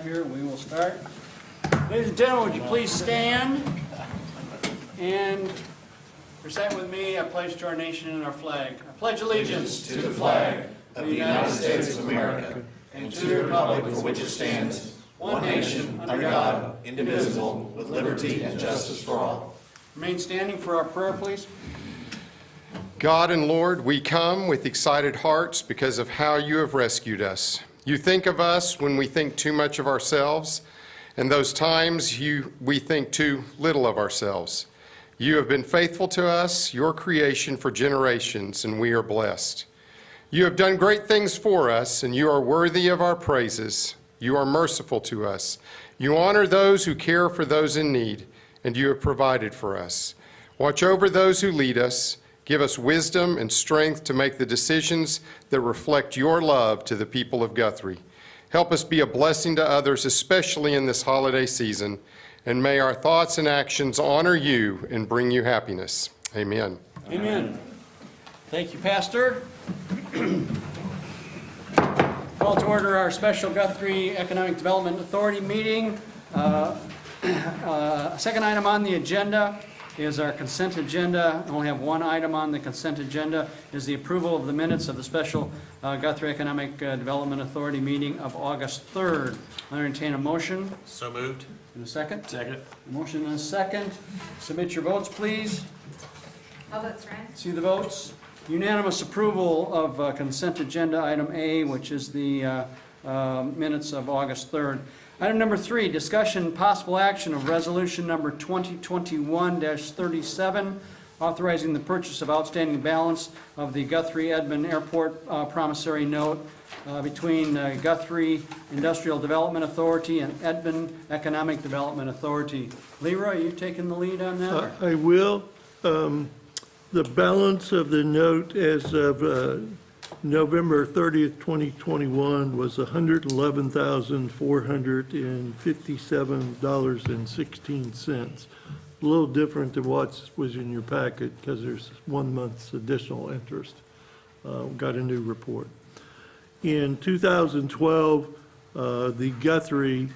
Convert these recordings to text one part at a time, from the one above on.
Here, we will start. Ladies and gentlemen, would you please stand and recite with me, I pledge to our nation and our flag. I pledge allegiance to the flag of the United States of America and to the republic for which it stands, one nation, under God, indivisible, with liberty and justice for all. Remain standing for our prayer, please. God and Lord, we come with excited hearts because of how you have rescued us. You think of us when we think too much of ourselves, and those times we think too little of ourselves. You have been faithful to us, your creation, for generations, and we are blessed. You have done great things for us, and you are worthy of our praises. You are merciful to us. You honor those who care for those in need, and you have provided for us. Watch over those who lead us. Give us wisdom and strength to make the decisions that reflect your love to the people of Guthrie. Help us be a blessing to others, especially in this holiday season, and may our thoughts and actions honor you and bring you happiness. Amen. Amen. Thank you, Pastor. Call to order our special Guthrie Economic Development Authority meeting. Second item on the agenda is our consent agenda. I only have one item on the consent agenda, is the approval of the minutes of the special Guthrie Economic Development Authority meeting of August 3rd. I'll entertain a motion. So moved. In a second? Second. A motion and a second. Submit your votes, please. All votes, Ryan. See the votes. Unanimous approval of consent agenda item A, which is the minutes of August 3rd. Item number 3, discussion possible action of resolution number 2021-37, authorizing the purchase of outstanding balance of the Guthrie Edmond Airport promissory note between Guthrie Industrial Development Authority and Edmond Economic Development Authority. Leroy, are you taking the lead on that? I will. The balance of the note as of November 30th, 2021 was $111,457.16. A little different than what was in your packet because there's 1 month's additional interest. Got a new report. In 2012, the Guthrie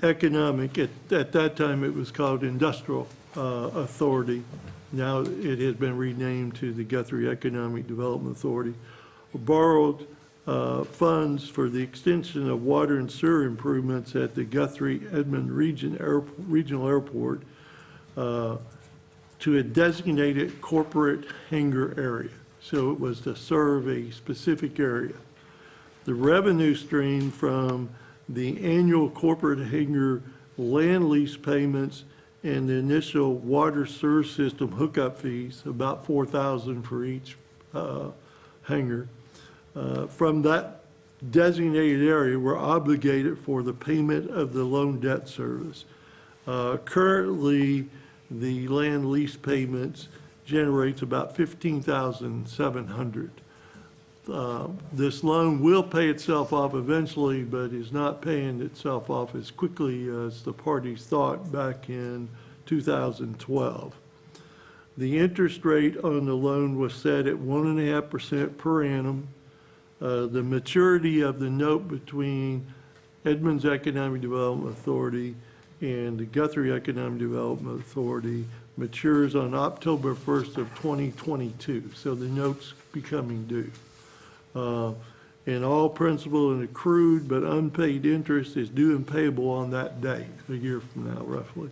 Economic, at that time it was called Industrial Authority. Now it has been renamed to the Guthrie Economic Development Authority. Borrowed funds for the extension of water and sewer improvements at the Guthrie Edmond Regional Airport to a designated corporate hangar area. So it was to serve a specific area. The revenue stream from the annual corporate hangar land lease payments and the initial water sewer system hookup fees, about $4,000 for each hangar, from that designated area were obligated for the payment of the loan debt service. Currently, the land lease payments generates about $15,700. This loan will pay itself off eventually, but is not paying itself off as quickly as the parties thought back in 2012. The interest rate on the loan was set at 1.5% per annum. The maturity of the note between Edmonds Economic Development Authority and the Guthrie Economic Development Authority matures on October 1st of 2022. So the note's becoming due. And all principal and accrued but unpaid interest is due and payable on that date, a year from now roughly.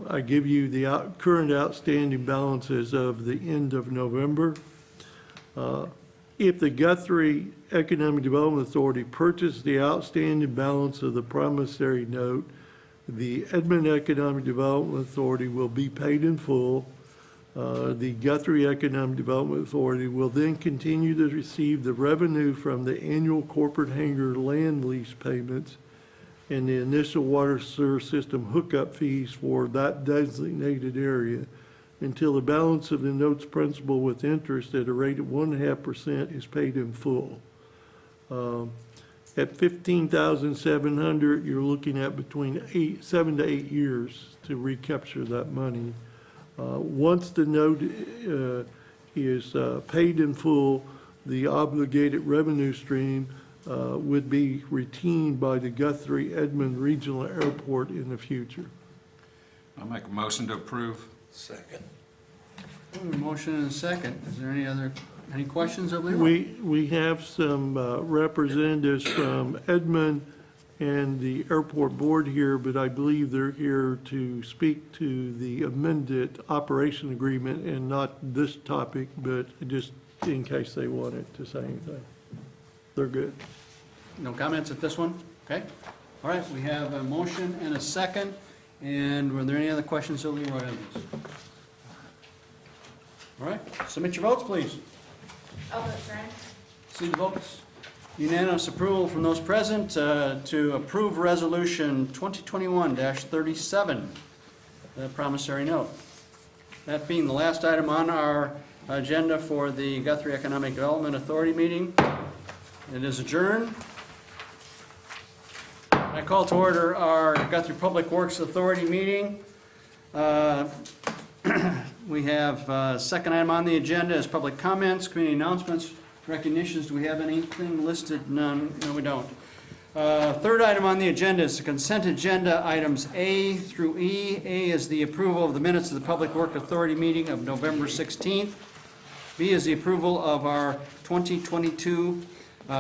I give you the current outstanding balances of the end of November. If the Guthrie Economic Development Authority purchased the outstanding balance of the promissory note, the Edmond Economic Development Authority will be paid in full. The Guthrie Economic Development Authority will then continue to receive the revenue from the annual corporate hangar land lease payments and the initial water sewer system hookup fees for that designated area until the balance of the notes principal with interest at a rate of 1.5% is paid in full. At $15,700, you're looking at between 7 to 8 years to recapture that money. Once the note is paid in full, the obligated revenue stream would be retained by the Guthrie Edmond Regional Airport in the future. I'll make a motion to approve. Second. Motion and a second. Is there any questions of Leroy? We have some representatives from Edmond and the airport board here, but I believe they're here to speak to the amended operation agreement and not this topic, but just in case they wanted to say anything. They're good. No comments at this one? Okay. All right, we have a motion and a second. And were there any other questions of Leroy on this? All right, submit your votes, please. All votes are in. See the votes. Unanimous approval from those present to approve Resolution 2021-37, the promissory note. That being the last item on our agenda for the Guthrie Economic Development Authority meeting. It is adjourned. I call to order our Guthrie Public Works Authority meeting. We have second item on the agenda is public comments, community announcements, recognitions. Do we have anything listed? None. No, we don't. Third item on the agenda is the consent agenda, items A through E. A is the approval of the minutes of the Public Work Authority meeting of November 16th. B is the approval of our 2022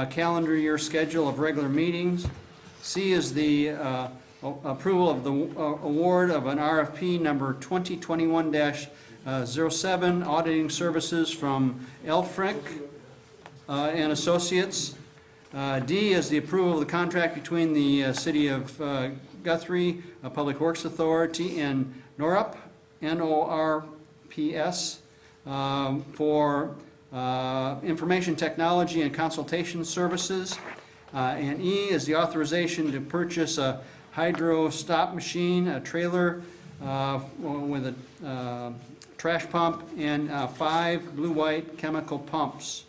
calendar year schedule of regular meetings. C is the approval of the award of an RFP number 2021-07, auditing services from Elfrick and Associates. D is the approval of the contract between the City of Guthrie Public Works Authority and NORP, N-O-R-P-S, for information technology and consultation services. And E is the authorization to purchase a hydro stop machine, a trailer with a trash pump, and 5 blue-white chemical pumps.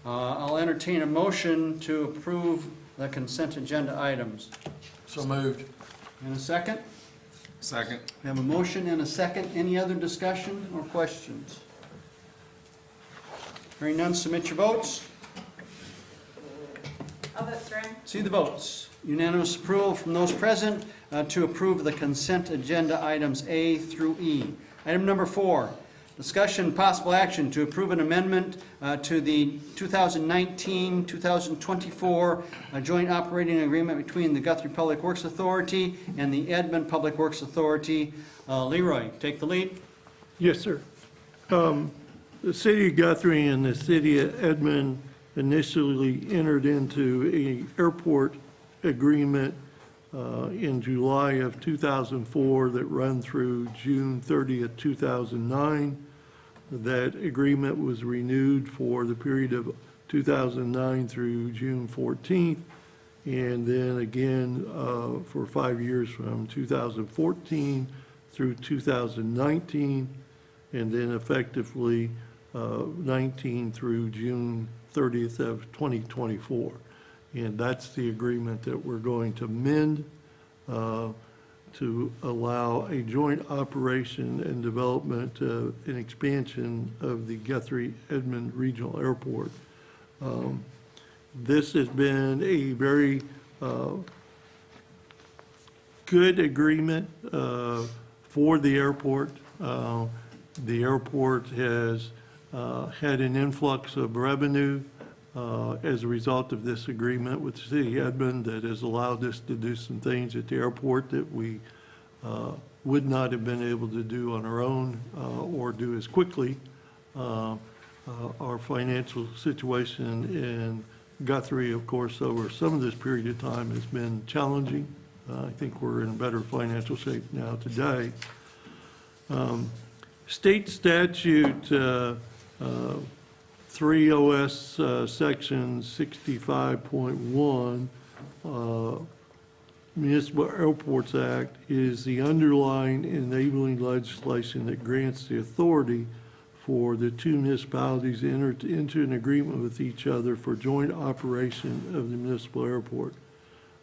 I'll entertain a motion to approve the consent agenda items. So moved. In a second? Second. We have a motion and a second. Any other discussion or questions? Hearing none, submit your votes. All votes are in. See the votes. Unanimous approval from those present to approve the consent agenda items A through E. Item number 4, discussion and possible action to approve an amendment to the 2019-2024 joint operating agreement between the Guthrie Public Works Authority and the Edmond Public Works Authority. Leroy, take the lead. Yes, sir. The City of Guthrie and the City of Edmond initially entered into an airport agreement in July of 2004 that ran through June 30th, 2009. That agreement was renewed for the period of 2009 through June 14th, and then again for 5 years from 2014 through 2019, and then effectively 19 through June 30th of 2024. And that's the agreement that we're going to amend to allow a joint operation and development and expansion of the Guthrie Edmond Regional Airport. This has been a very good agreement for the airport. The airport has had an influx of revenue as a result of this agreement with the City of Edmond that has allowed us to do some things at the airport that we would not have been able to do on our own or do as quickly. Our financial situation in Guthrie, of course, over some of this period of time has been challenging. I think we're in better financial shape now today. State statute 3 OS section 65.1 Municipal Airports Act is the underlying enabling legislation that grants the authority for the two municipalities to enter into an agreement with each other for joint operation of the municipal airport.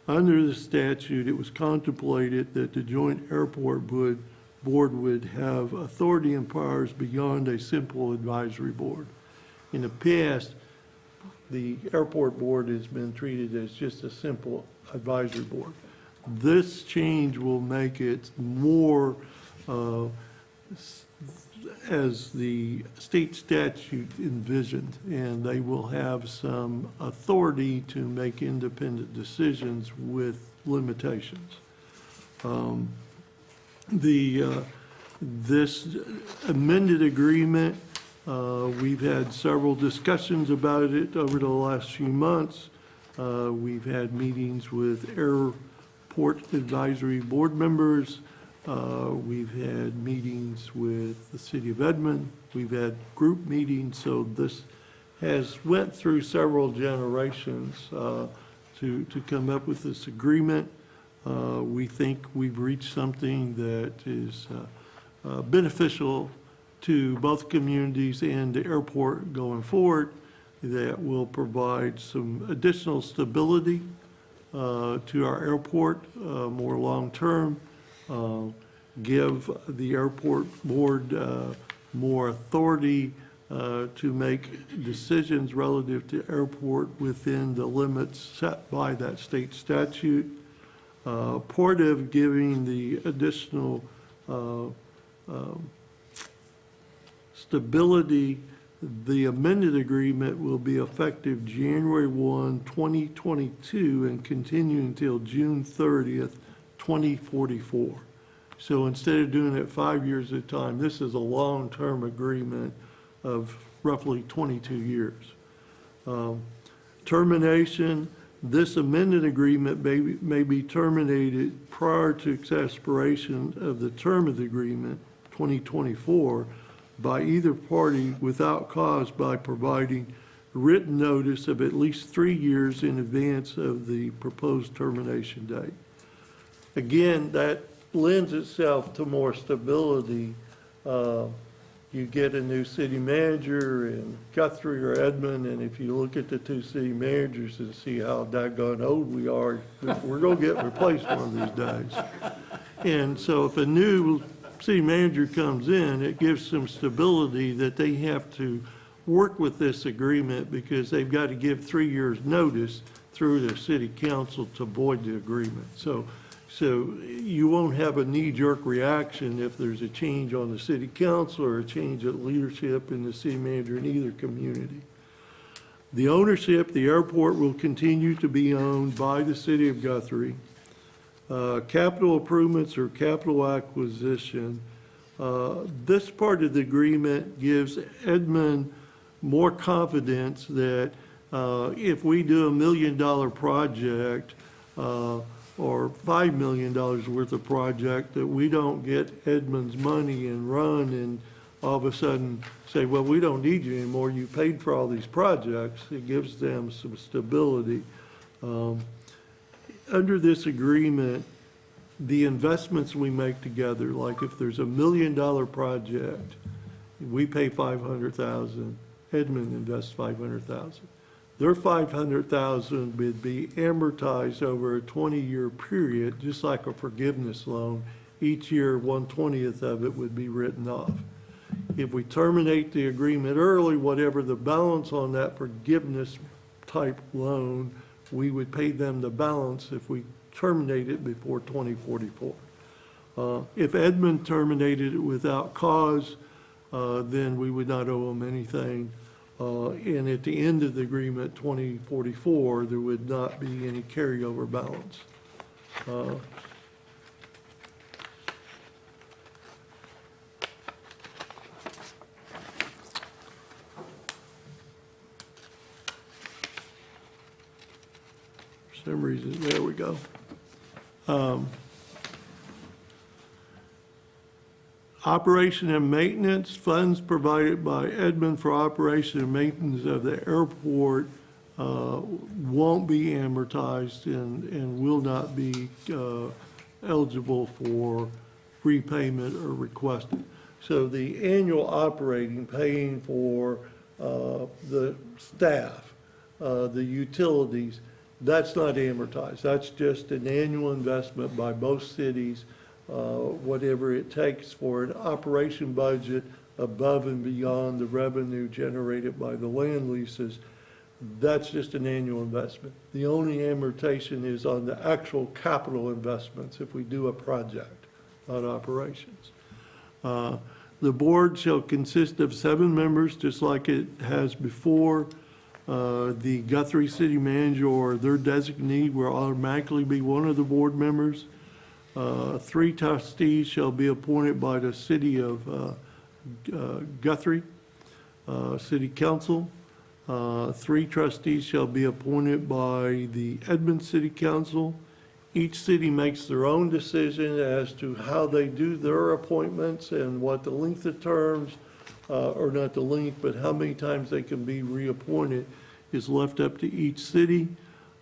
Under the statute, it was contemplated that the joint airport board would have authority and powers beyond a simple advisory board. In the past, the airport board has been treated as just a simple advisory board. This change will make it more, as the state statute envisioned, and they will have some authority to make independent decisions with limitations. This amended agreement, we've had several discussions about it over the last few months. We've had meetings with airport advisory board members. We've had meetings with the city of Edmond. We've had group meetings. So this has went through several generations to come up with this agreement. We think we've reached something that is beneficial to both communities and the airport going forward, that will provide some additional stability to our airport more long-term, give the airport board more authority to make decisions relative to airport within the limits set by that state statute. Part of giving the additional stability, the amended agreement will be effective January 1, 2022 and continue until June 30th, 2044. So instead of doing it 5 years at a time, this is a long-term agreement of roughly 22 years. Termination, this amended agreement may be terminated prior to expiration of the term of the agreement, 2024, by either party without cause by providing written notice of at least 3 years in advance of the proposed termination date. Again, that lends itself to more stability. You get a new city manager in Guthrie or Edmond, and if you look at the two city managers and see how daggone old we are, we're going to get replaced one of these days. And so if a new city manager comes in, it gives some stability that they have to work with this agreement because they've got to give 3 years' notice through the city council to void the agreement. So you won't have a knee-jerk reaction if there's a change on the city council or a change of leadership in the city manager in either community. The ownership, the airport will continue to be owned by the city of Guthrie. Capital improvements or capital acquisition, this part of the agreement gives Edmond more confidence that if we do $1 million project or $5 million worth of project, that we don't get Edmond's money and run and all of a sudden say, well, we don't need you anymore. You paid for all these projects. It gives them some stability. Under this agreement, the investments we make together, like if there's $1 million project, we pay $500,000, Edmond invests $500,000. Their $500,000 would be amortized over a 20-year period, just like a forgiveness loan. Each year, 1/20th of it would be written off. If we terminate the agreement early, whatever the balance on that forgiveness type loan, we would pay them the balance if we terminate it before 2044. If Edmond terminated it without cause, then we would not owe them anything. And at the end of the agreement, 2044, there would not be any carryover balance. For some reason, there we go. Operation and maintenance, funds provided by Edmond for operation and maintenance of the airport won't be amortized and will not be eligible for repayment or requested. So the annual operating, paying for the staff, the utilities, that's not amortized. That's just an annual investment by both cities, whatever it takes for an operation budget above and beyond the revenue generated by the land leases. That's just an annual investment. The only amortization is on the actual capital investments if we do a project, not operations. The board shall consist of 7 members, just like it has before. The Guthrie city manager or their designee will automatically be one of the board members. 3 trustees shall be appointed by the city of Guthrie City Council. 3 trustees shall be appointed by the Edmond City Council. Each city makes their own decision as to how they do their appointments and what the length of terms, or not the length, but how many times they can be reappointed is left up to each city.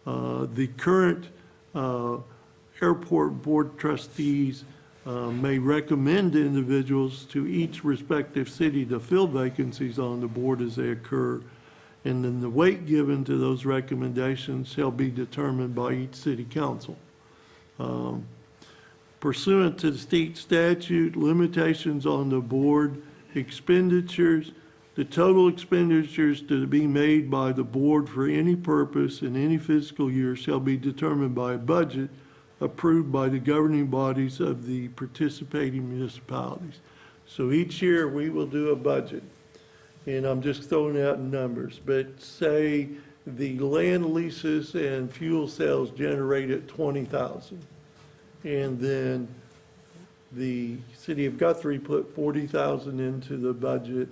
The current airport board trustees may recommend individuals to each respective city to fill vacancies on the board as they occur. And then the weight given to those recommendations shall be determined by each city council. Pursuant to the state statute, limitations on the board expenditures, the total expenditures to be made by the board for any purpose in any fiscal year shall be determined by a budget approved by the governing bodies of the participating municipalities. So each year we will do a budget. And I'm just throwing out numbers, but say the land leases and fuel sales generated $20,000. And then the city of Guthrie put $40,000 into the budget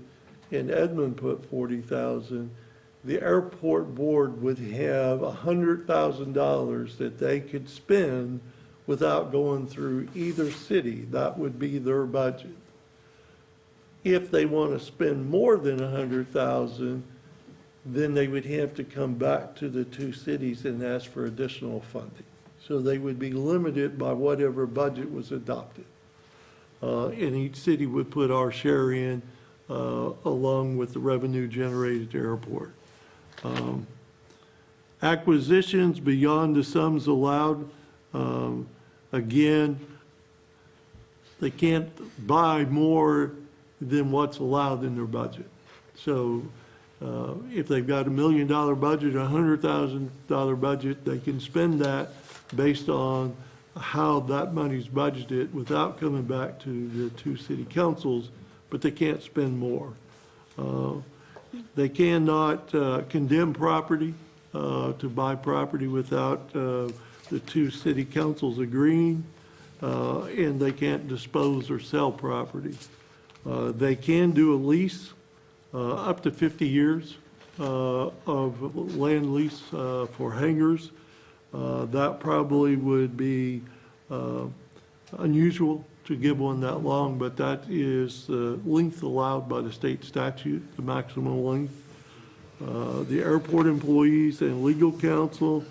and Edmond put $40,000. The airport board would have $100,000 that they could spend without going through either city. That would be their budget. If they want to spend more than $100,000, then they would have to come back to the 2 cities and ask for additional funding. So they would be limited by whatever budget was adopted. And each city would put our share in along with the revenue generated at the airport. Acquisitions beyond the sums allowed, again, they can't buy more than what's allowed in their budget. So if they've got $1 million budget, $100,000 budget, they can spend that based on how that money's budgeted without coming back to the 2 city councils, but they can't spend more. They cannot condemn property to buy property without the 2 city councils agreeing, and they can't dispose or sell property. They can do a lease up to 50 years of land lease for hangars. That probably would be unusual to give one that long, but that is the length allowed by the state statute, the maximum length. The airport employees and legal counsel,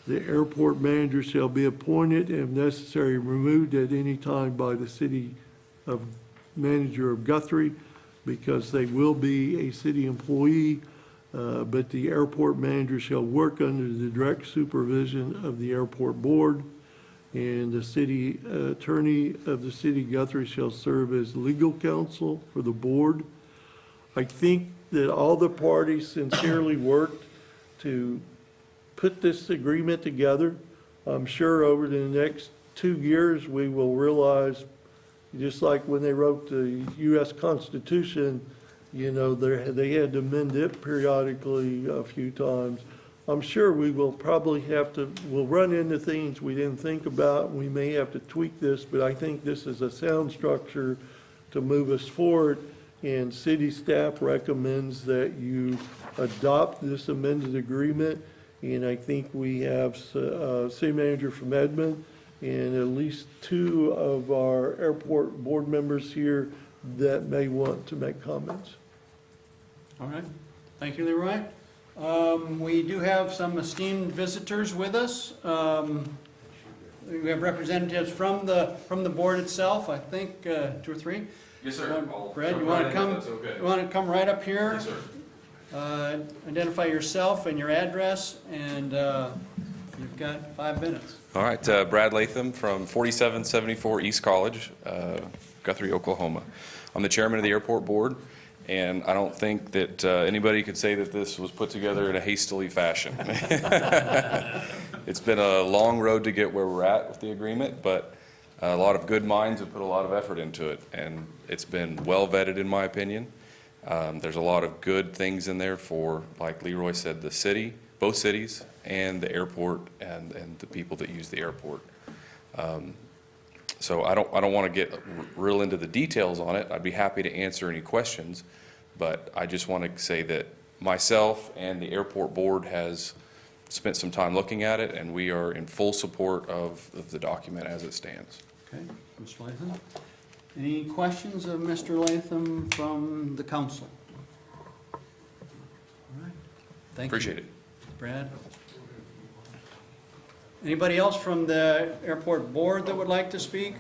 the airport manager shall be appointed and if necessary removed at any time by the city of manager of Guthrie, because they will be a city employee, but the airport manager shall work under the direct supervision of the airport board, and the city attorney of the city of Guthrie shall serve as legal counsel for the board. I think that all the parties sincerely worked to put this agreement together. I'm sure over the next 2 years we will realize, just like when they wrote the U.S. Constitution, you know, they had to amend it periodically a few times. I'm sure we will probably we'll run into things we didn't think about. We may have to tweak this, but I think this is a sound structure to move us forward. And city staff recommends that you adopt this amended agreement. And I think we have a city manager from Edmond and at least 2 of our airport board members here that may want to make comments. All right. Thank you, Leroy. We do have some esteemed visitors with us. We have representatives from the board itself, I think, 2 or 3. Yes, sir. Brad, you want to come? You want to come right up here? Yes, sir. Identify yourself and your address, and you've got 5 minutes. All right, Brad Latham from 4774 East College, Guthrie, Oklahoma. I'm the chairman of the airport board, and I don't think that anybody could say that this was put together in a hastily fashion. It's been a long road to get where we're at with the agreement, but a lot of good minds have put a lot of effort into it, and it's been well vetted in my opinion. There's a lot of good things in there for, like Leroy said, the city, both cities, and the airport, and the people that use the airport. So I don't want to get real into the details on it. I'd be happy to answer any questions, but I just want to say that myself and the airport board has spent some time looking at it, and we are in full support of the document as it stands. Okay, Mr. Latham. Any questions of Mr. Latham from the council? All right, thank you. Appreciate it. Brad? Anybody else from the airport board that would like to speak?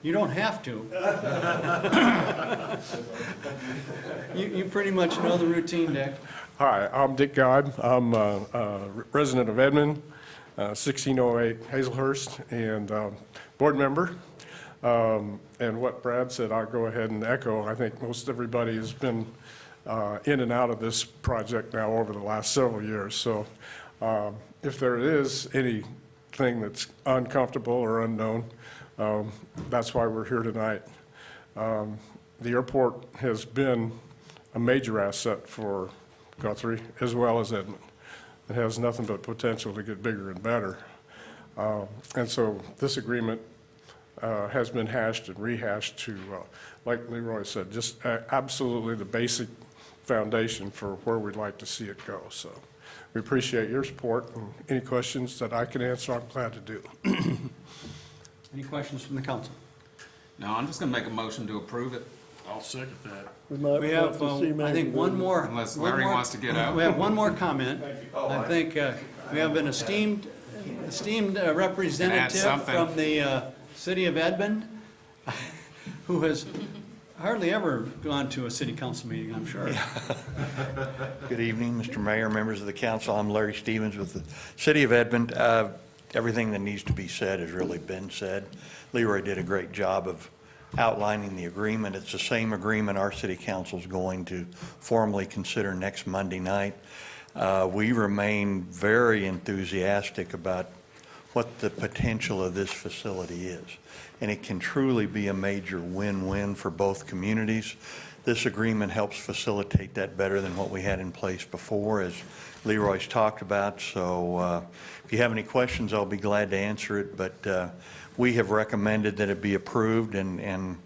You don't have to. You pretty much know the routine, Dick. Hi, I'm Dick Godd. I'm a resident of Edmond, 1608 Hazelhurst, and board member. And what Brad said, I'll go ahead and echo. I think most everybody has been in and out of this project now over the last several years. So if there is anything that's uncomfortable or unknown, that's why we're here tonight. The airport has been a major asset for Guthrie as well as Edmond. It has nothing but potential to get bigger and better. And so this agreement has been hashed and rehashed to, like Leroy said, just absolutely the basic foundation for where we'd like to see it go. So we appreciate your support, and any questions that I can answer, I'm glad to do. Any questions from the council? No, I'm just going to make a motion to approve it, I'll second that. We might We want have, to see I maybe think, one more. unless one Larry more- wants to get out. We have one more comment. I think we have an esteemed representative something. from the city of Edmond who has hardly ever gone to a city council meeting, I'm sure. Good evening, Mr. Mayor, members of the council. I'm Larry Stevens with the City of Edmond. Everything that needs to be said has really been said. Leroy did a great job of outlining the agreement. It's the same agreement our city council is going to formally consider next Monday night. We remain very enthusiastic about what the potential of this facility is, and it can truly be a major win-win for both communities. This agreement helps facilitate that better than what we had in place before, as Leroy's talked about. So if you have any questions, I'll be glad to answer it, but we have recommended that it be approved, and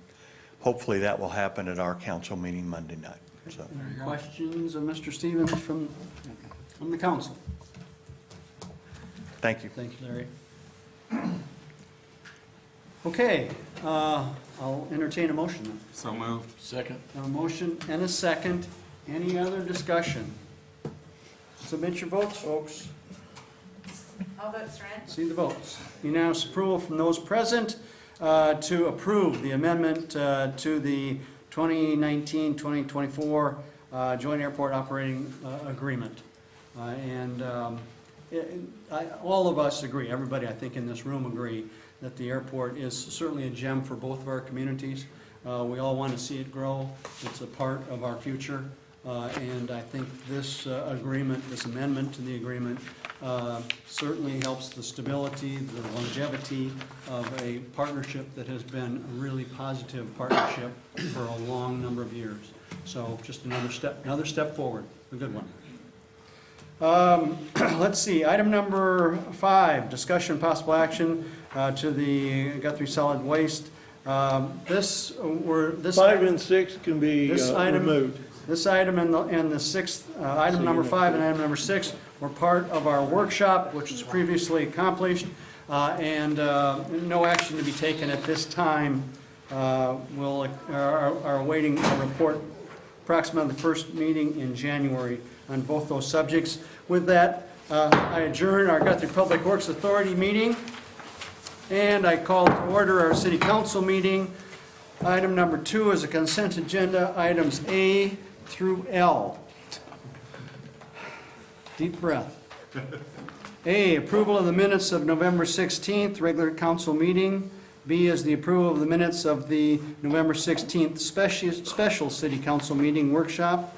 hopefully that will happen at our council meeting Monday night. So. Any questions of Mr. Stevens from the council? Thank you. Thank you, Larry. Okay, I'll entertain a motion then. So moved. Second. A motion and a second. Any other discussion? Submit your votes, folks. All votes for in. See the votes. Unanimous approval from those present to approve the amendment to the 2019-2024 Joint Airport Operating Agreement. All of us agree, everybody I think in this room agree, that the airport is certainly a gem for both of our communities. We all want to see it grow. It's a part of our future. And I think this agreement, this amendment to the agreement, certainly helps the stability, the longevity of a partnership that has been a really positive partnership for a long number of years. So just another step forward, a good one. Let's see, item number 5, discussion possible action to the Guthrie Solid Waste. 5 and 6 can be This item- removed. This item and the 6th, item number 5 and item number 6 were part of our workshop, which was previously accomplished, and no action to be taken at this time are awaiting a report approximately the first meeting in January on both those subjects. With that, I adjourn our Guthrie Public Works Authority meeting, and I call to order our City Council meeting. Item number 2 is a consent agenda, items A through L. Deep breath. A, approval of the minutes of November 16th, regular council meeting. B is the approval of the minutes of the November 16th special city council meeting workshop.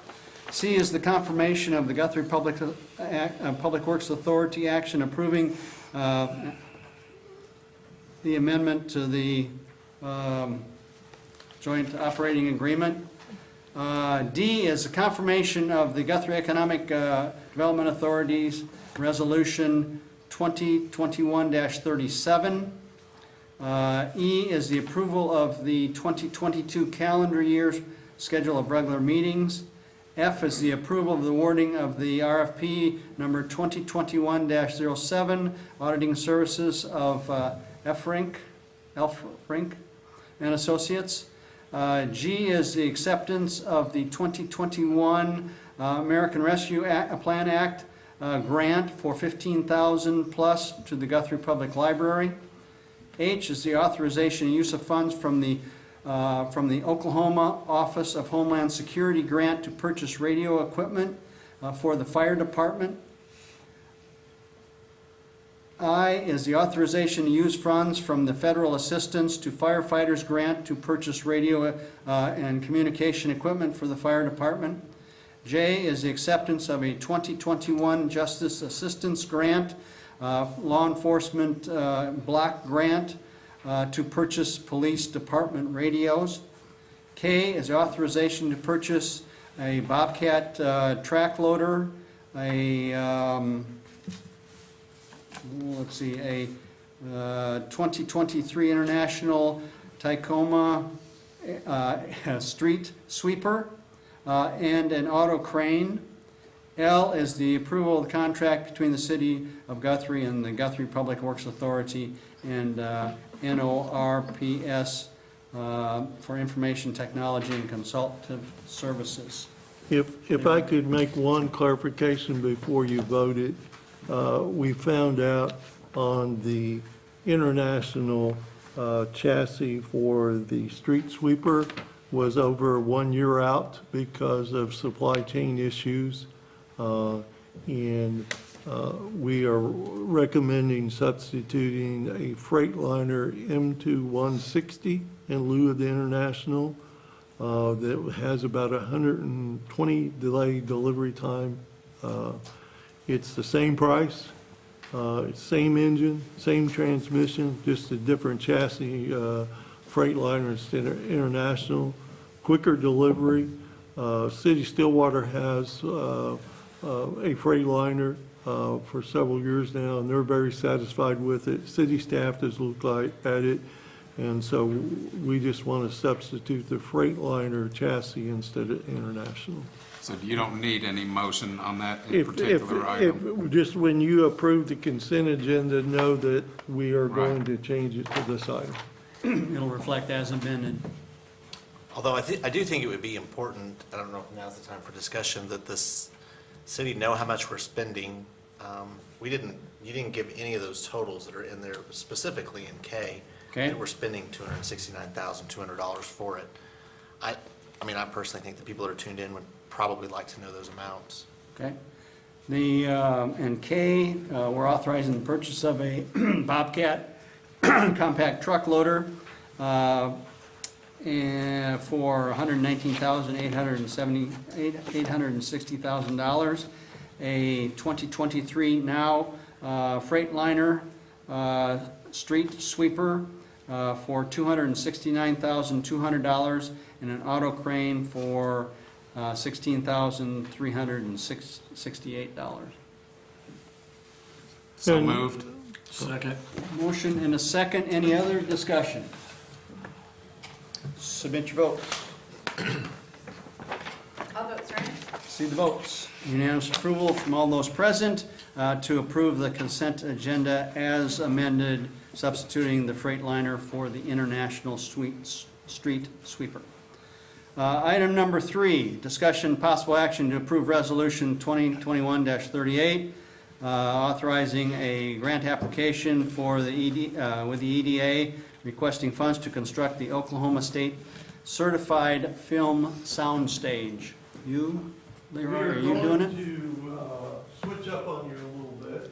C is the confirmation of the Guthrie Public Works Authority action approving the amendment to the joint operating agreement. D is the confirmation of the Guthrie Economic Development Authority's Resolution 2021-37. E is the approval of the 2022 calendar year schedule of regular meetings. F is the approval of the awarding of the RFP number 2021-07, auditing services of Elfrink and Associates. G is the acceptance of the 2021 American Rescue Plan Act grant for $15,000 plus to the Guthrie Public Library. H is the authorization and use of funds from the Oklahoma Office of Homeland Security grant to purchase radio equipment for the fire department. I is the authorization to use funds from the Federal Assistance to Firefighters grant to purchase radio and communication equipment for the fire department. J is the acceptance of a 2021 Justice Assistance Grant, law enforcement block grant to purchase police department radios. K is the authorization to purchase a Bobcat track loader, a 2023 International Tacoma street sweeper, and an auto crane. L is the approval of the contract between the City of Guthrie and the Guthrie Public Works Authority and NORPS for information technology and consultative services. If I could make one clarification before you voted, we found out on the international chassis for the street sweeper was over 1 year out because of supply chain issues. We are recommending substituting a Freightliner M2160 in lieu of the International that has about 120 delay delivery time. It's the same price, same engine, same transmission, just a different chassis. Freightliner instead of International, quicker delivery. City Stillwater has a Freightliner for several years now, and they're very satisfied with it. City staff has looked at it, and so we just want to substitute the Freightliner chassis instead of International. So you don't need any motion on that in particular item? Just when you approve the consent agenda, know that we are going to change it to this item. It'll reflect as amended. Although I do think it would be important, I don't know if now's the time for discussion, that this city know how much we're spending. You didn't give any of those totals that are in there specifically in K. Okay. That we're spending $269,200 for it. I personally think the people that are tuned in would probably like to know those amounts. Okay. And K, we're authorizing the purchase of a Bobcat compact truck loader and for $119,860,000. A 2023 Now Freightliner street sweeper for $269,200 and an auto crane for $16,368. So moved. Second. Motion and a second. Any other discussion? Submit your votes. All votes right. See the votes. Unanimous approval from all those present to approve the consent agenda as amended, substituting the Freightliner for the International street sweeper. Item number 3, discussion possible action to approve resolution 2021-38, authorizing a grant application for the with the EDA requesting funds to construct the Oklahoma State Certified Film Soundstage. You, Leroy, are you doing it? We are going to switch up on you a little bit.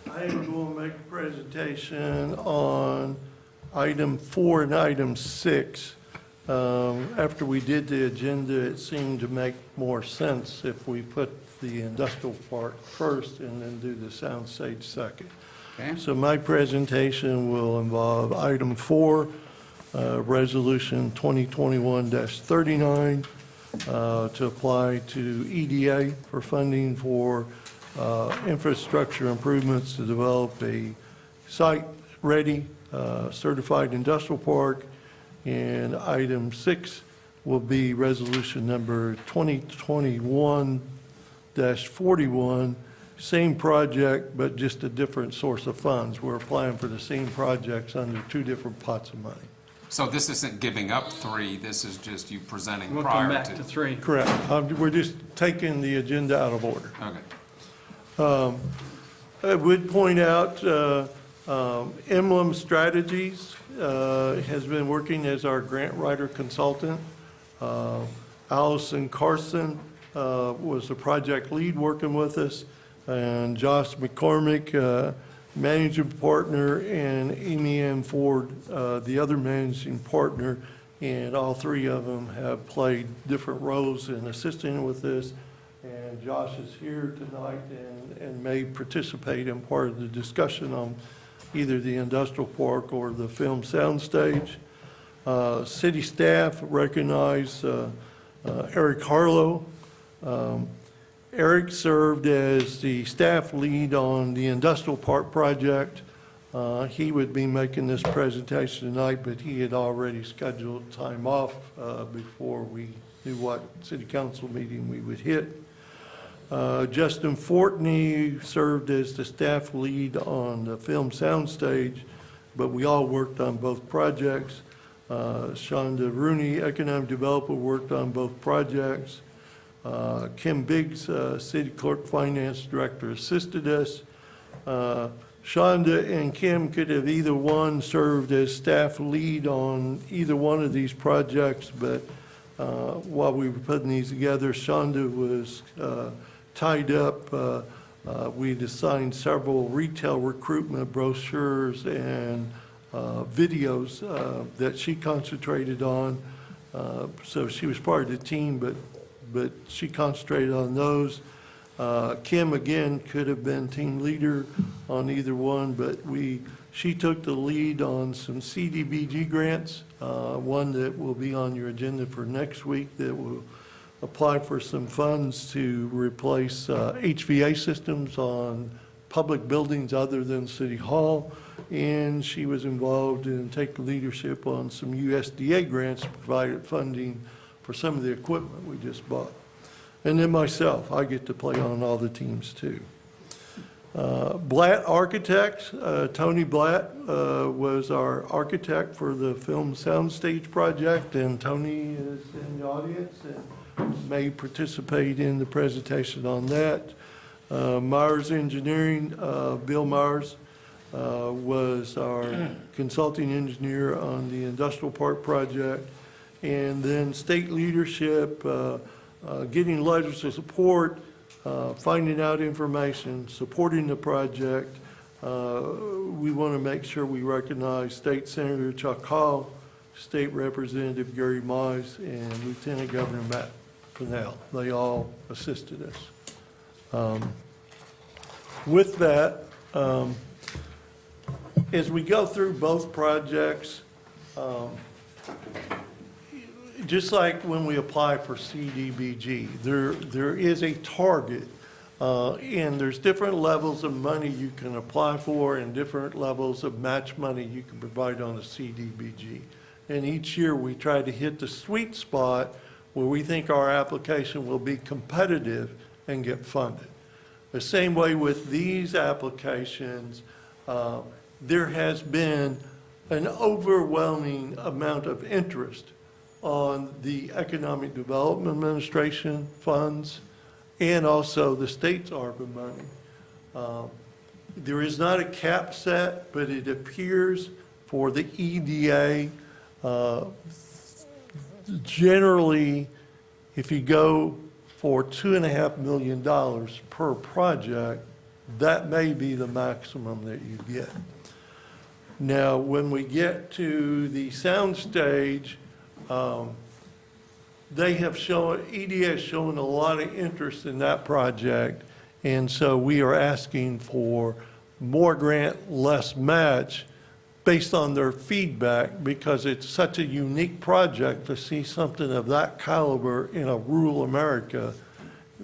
I am going to make a presentation on item 4 and item 6. After we did the agenda, it seemed to make more sense if we put the industrial part first and then do the soundstage second. Okay. So my presentation will involve item 4, resolution 2021-39, to apply to EDA for funding for infrastructure improvements to develop a site-ready certified industrial park. And item 6 will be resolution number 2021-41, same project, but just a different source of funds. We're applying for the same projects under 2 different pots of money. So this isn't giving up 3, this is just you presenting We'll come prior back to. to 3. Correct. We're just taking the agenda out of order. Okay. I would point out Emblem Strategies has been working as our grant writer consultant. Allison Carson was the project lead working with us, and Josh McCormick, managing partner, and Amy Ann Ford, the other managing partner, and all 3 of them have played different roles in assisting with this. And Josh is here tonight and may participate in part of the discussion on either the industrial park or the film soundstage. City staff recognize Eric Harlow. Eric served as the staff lead on the industrial park project. He would be making this presentation tonight, but he had already scheduled time off before we knew what city council meeting we would hit. Justin Fortney served as the staff lead on the film soundstage, but we all worked on both projects. Shonda Rooney, economic developer, worked on both projects. Kim Biggs, city clerk finance director, assisted us. Shonda and Kim could have either one served as staff lead on either one of these projects, but while we were putting these together, Shonda was tied up. We'd assigned several retail recruitment brochures and videos that she concentrated on. So she was part of the team, but she concentrated on those. Kim, again, could have been team leader on either one, but she took the lead on some CDBG grants, one that will be on your agenda for next week that will apply for some funds to replace HVA systems on public buildings other than City Hall. And she was involved in taking leadership on some USDA grants, provided funding for some of the equipment we just bought. And then myself, I get to play on all the teams too. Blatt Architects, Tony Blatt was our architect for the film soundstage project, and Tony is in the audience and may participate in the presentation on that. Myers Engineering, Bill Myers was our consulting engineer on the industrial park project. And then state leadership, getting letters of support, finding out information, supporting the project. We want to make sure we recognize State Senator Chuck Hall, State Representative Gary Mize, and Lieutenant Governor Matt Pinnell. They all assisted us. With that, as we go through both projects, just like when we apply for CDBG, there is a target, and there's different levels of money you can apply for and different levels of match money you can provide on the CDBG. And each year we try to hit the sweet spot where we think our application will be competitive and get funded. The same way with these applications, there has been an overwhelming amount of interest on the Economic Development Administration funds and also the state's ARPA money. There is not a cap set, but it appears for the EDA, generally, if you go for $2.5 million per project, that may be the maximum that you get. Now, when we get to the soundstage, they have shown, EDA has shown a lot of interest in that project, and so we are asking for more grant, less match, based on their feedback, because it's such a unique project to see something of that caliber in a rural America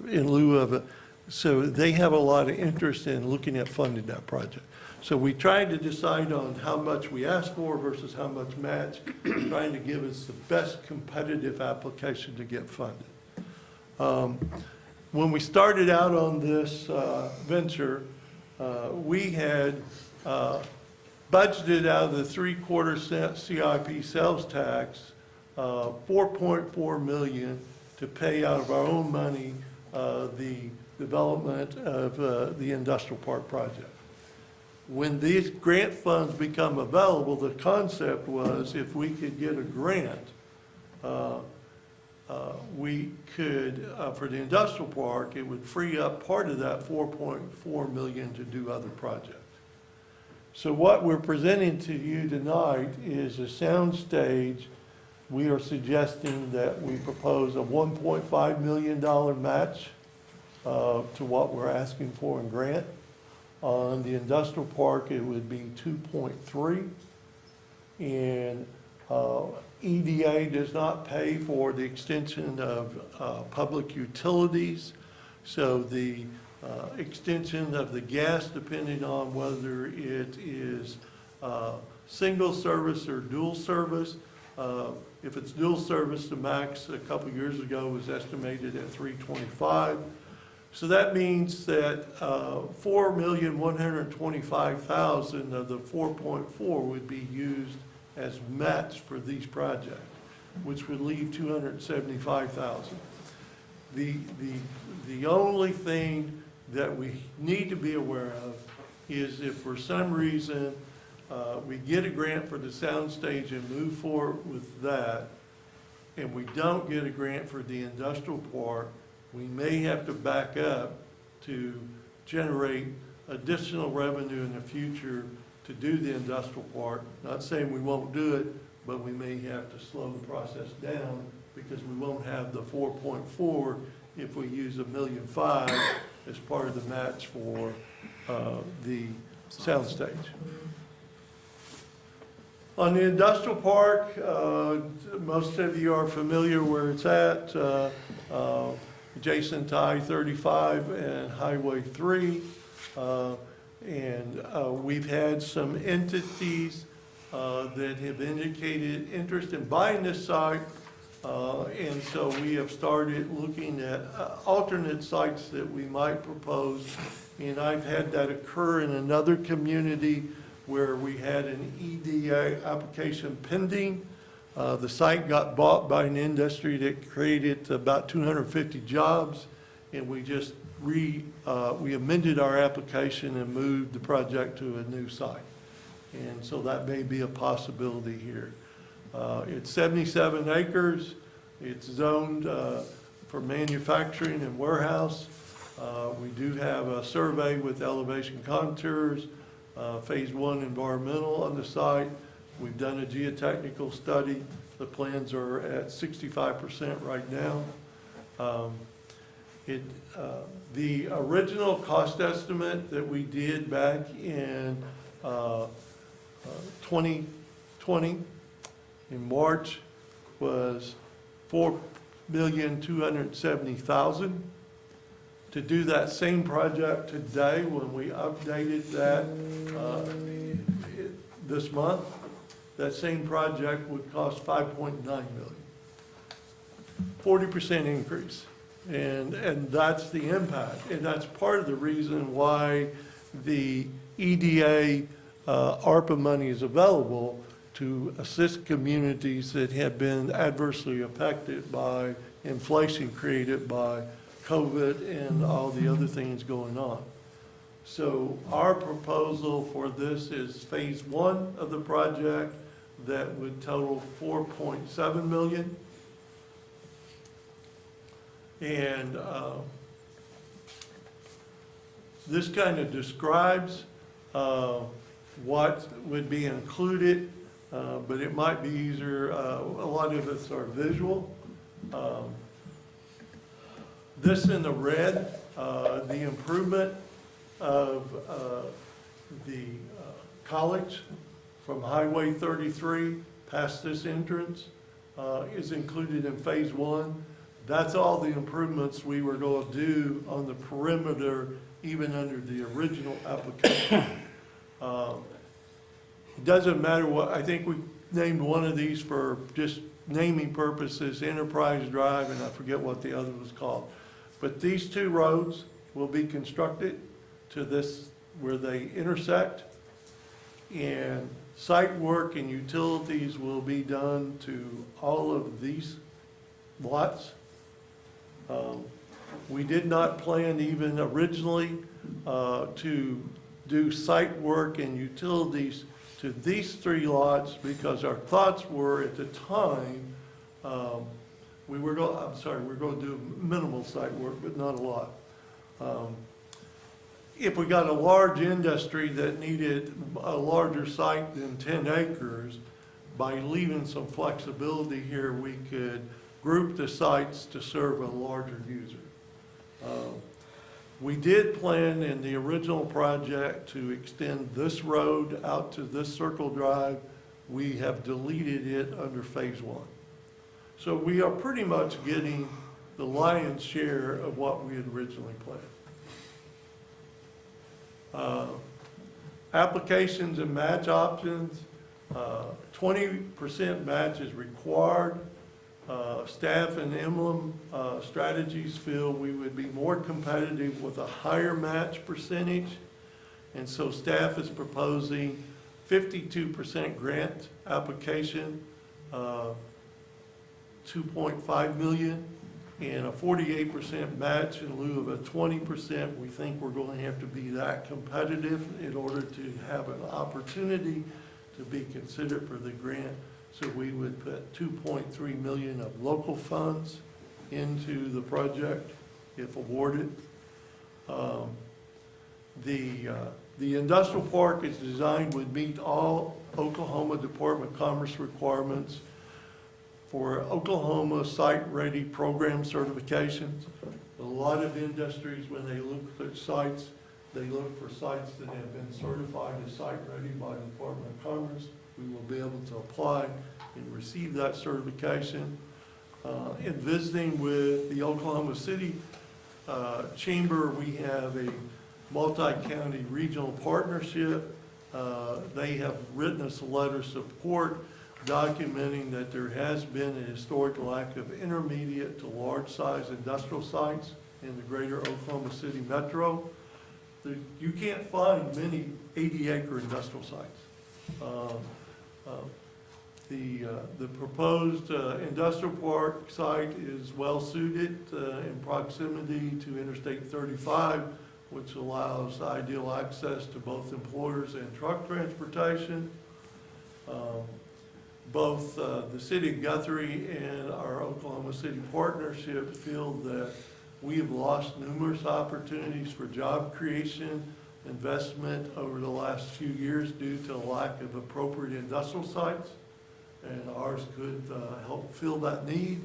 in lieu of it. So they have a lot of interest in looking at funding that project. So we tried to decide on how much we asked for versus how much match, trying to give us the best competitive application to get funded. When we started out on this venture, we had budgeted out of the 3/4 cent CIP sales tax, $4.4 million to pay out of our own money the development of the industrial park project. When these grant funds become available, the concept was if we could get a grant, we could, for the industrial park, it would free up part of that $4.4 million to do other projects. So what we're presenting to you tonight is a soundstage. We are suggesting that we propose a $1.5 million match to what we're asking for in grant. On the industrial park, it would be 2.3. And EDA does not pay for the extension of public utilities. So the extension of the gas, depending on whether it is single service or dual service. If it's dual service, the max a couple years ago was estimated at $3.25. So that means that $4,125,000 of the 4.4 would be used as match for these projects, which would leave $275,000. The only thing that we need to be aware of is if for some reason we get a grant for the soundstage and move forward with that, and we don't get a grant for the industrial park, we may have to back up to generate additional revenue in the future to do the industrial park. Not saying we won't do it, but we may have to slow the process down because we won't have the 4.4 if we use $1.5 million as part of the match for the soundstage. On the industrial park, most of you are familiar where it's at. Adjacent to I-35 and Highway 3. And we've had some entities that have indicated interest in buying this site. And so we have started looking at alternate sites that we might propose. And I've had that occur in another community where we had an EDA application pending. The site got bought by an industry that created about 250 jobs, and we just we amended our application and moved the project to a new site. And so that may be a possibility here. It's 77 acres. It's zoned for manufacturing and warehouse. We do have a survey with elevation contours, phase 1 environmental on the site. We've done a geotechnical study. The plans are at 65% right now. The original cost estimate that we did back in 2020 in March was $4,270,000. To do that same project today, when we updated that this month, that same project would cost $5.9 million. 40% increase. And that's the impact. And that's part of the reason why the EDA ARPA money is available, to assist communities that have been adversely affected by inflation created by COVID and all the other things going on. So our proposal for this is phase one of the project that would total 4.7 million. And this kind of describes what would be included, but it might be easier, a lot of us are visual. This in the red, the improvement of the college from Highway 33 past this entrance is included in phase one. That's all the improvements we were going to do on the perimeter, even under the original application. It doesn't matter what, I think we named one of these for just naming purposes, Enterprise Drive, and I forget what the other was called. But these two roads will be constructed to this, where they intersect, and site work and utilities will be done to all of these lots. We did not plan even originally to do site work and utilities to these three lots, because our thoughts were at the time, we're going to do minimal site work, but not a lot. If we got a large industry that needed a larger site than 10 acres, by leaving some flexibility here, we could group the sites to serve a larger user. We did plan in the original project to extend this road out to this Circle Drive. We have deleted it under phase one. So we are pretty much getting the lion's share of what we had originally planned. Applications and match options, 20% match is required. Staff and emblem strategies feel we would be more competitive with a higher match percentage. And so staff is proposing 52% grant application, 2.5 million, and a 48% match in lieu of a 20%. We think we're going to have to be that competitive in order to have an opportunity to be considered for the grant. So we would put 2.3 million of local funds into the project if awarded. The industrial park is designed would meet all Oklahoma Department of Commerce requirements for Oklahoma site-ready program certifications. A lot of industries, when they look at sites, they look for sites that have been certified as site-ready by the Department of Commerce. We will be able to apply and receive that certification. In visiting with the Oklahoma City Chamber, we have a multi-county regional partnership. They have written us a letter of support documenting that there has been a historic lack of intermediate to large-size industrial sites in the greater Oklahoma City metro. You can't find many 80-acre industrial sites. The proposed industrial park site is well-suited in proximity to Interstate 35, which allows ideal access to both employers and truck transportation. Both the city of Guthrie and our Oklahoma City partnership feel that we have lost numerous opportunities for job creation, investment over the last few years due to a lack of appropriate industrial sites, and ours could help fill that need.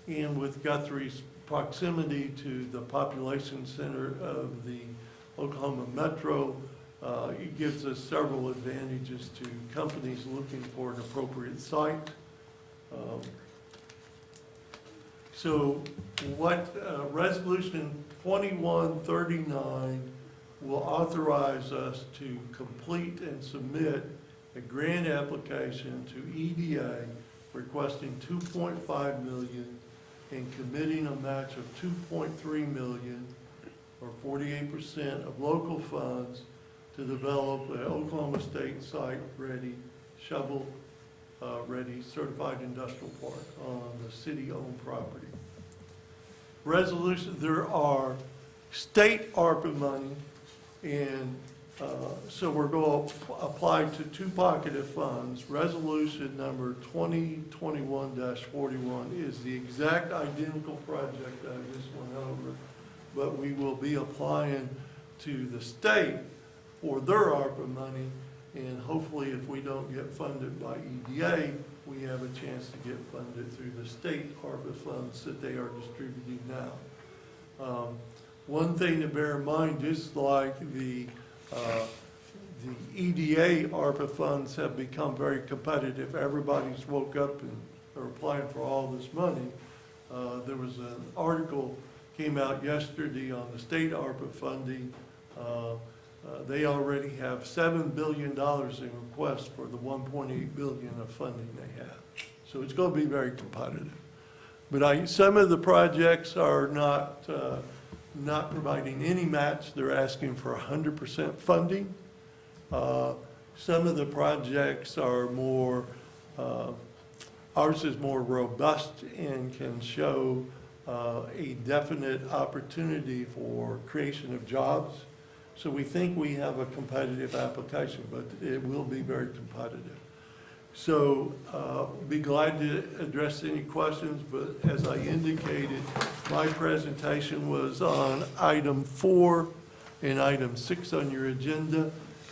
And with Guthrie's proximity to the population center of the Oklahoma Metro, it gives us several advantages to companies looking for an appropriate site. So what Resolution 2139 will authorize us to complete and submit a grant application to EDA requesting 2.5 million and committing a match of 2.3 million, or 48% of local funds, to develop an Oklahoma State site-ready shovel-ready certified industrial park on the city-owned property. Resolution, there are state ARPA money, and so we're going to apply to two pocketed funds. Resolution number 2021-41 is the exact identical project that I just went over, but we will be applying to the state for their ARPA money, and hopefully if we don't get funded by EDA, we have a chance to get funded through the state ARPA funds that they are distributing now. One thing to bear in mind, just like the EDA ARPA funds have become very competitive. Everybody's woke up and are applying for all this money. There was an article came out yesterday on the state ARPA funding. They already have $7 billion in requests for the $1.8 billion of funding they have. So it's going to be very competitive. But some of the projects are not providing any match. They're asking for 100% funding. Some of the projects are more, ours is more robust and can show a definite opportunity for creation of jobs. So we think we have a competitive application, but it will be very competitive. So be glad to address any questions, but as I indicated, my presentation was on item 4 and item 6 on your agenda.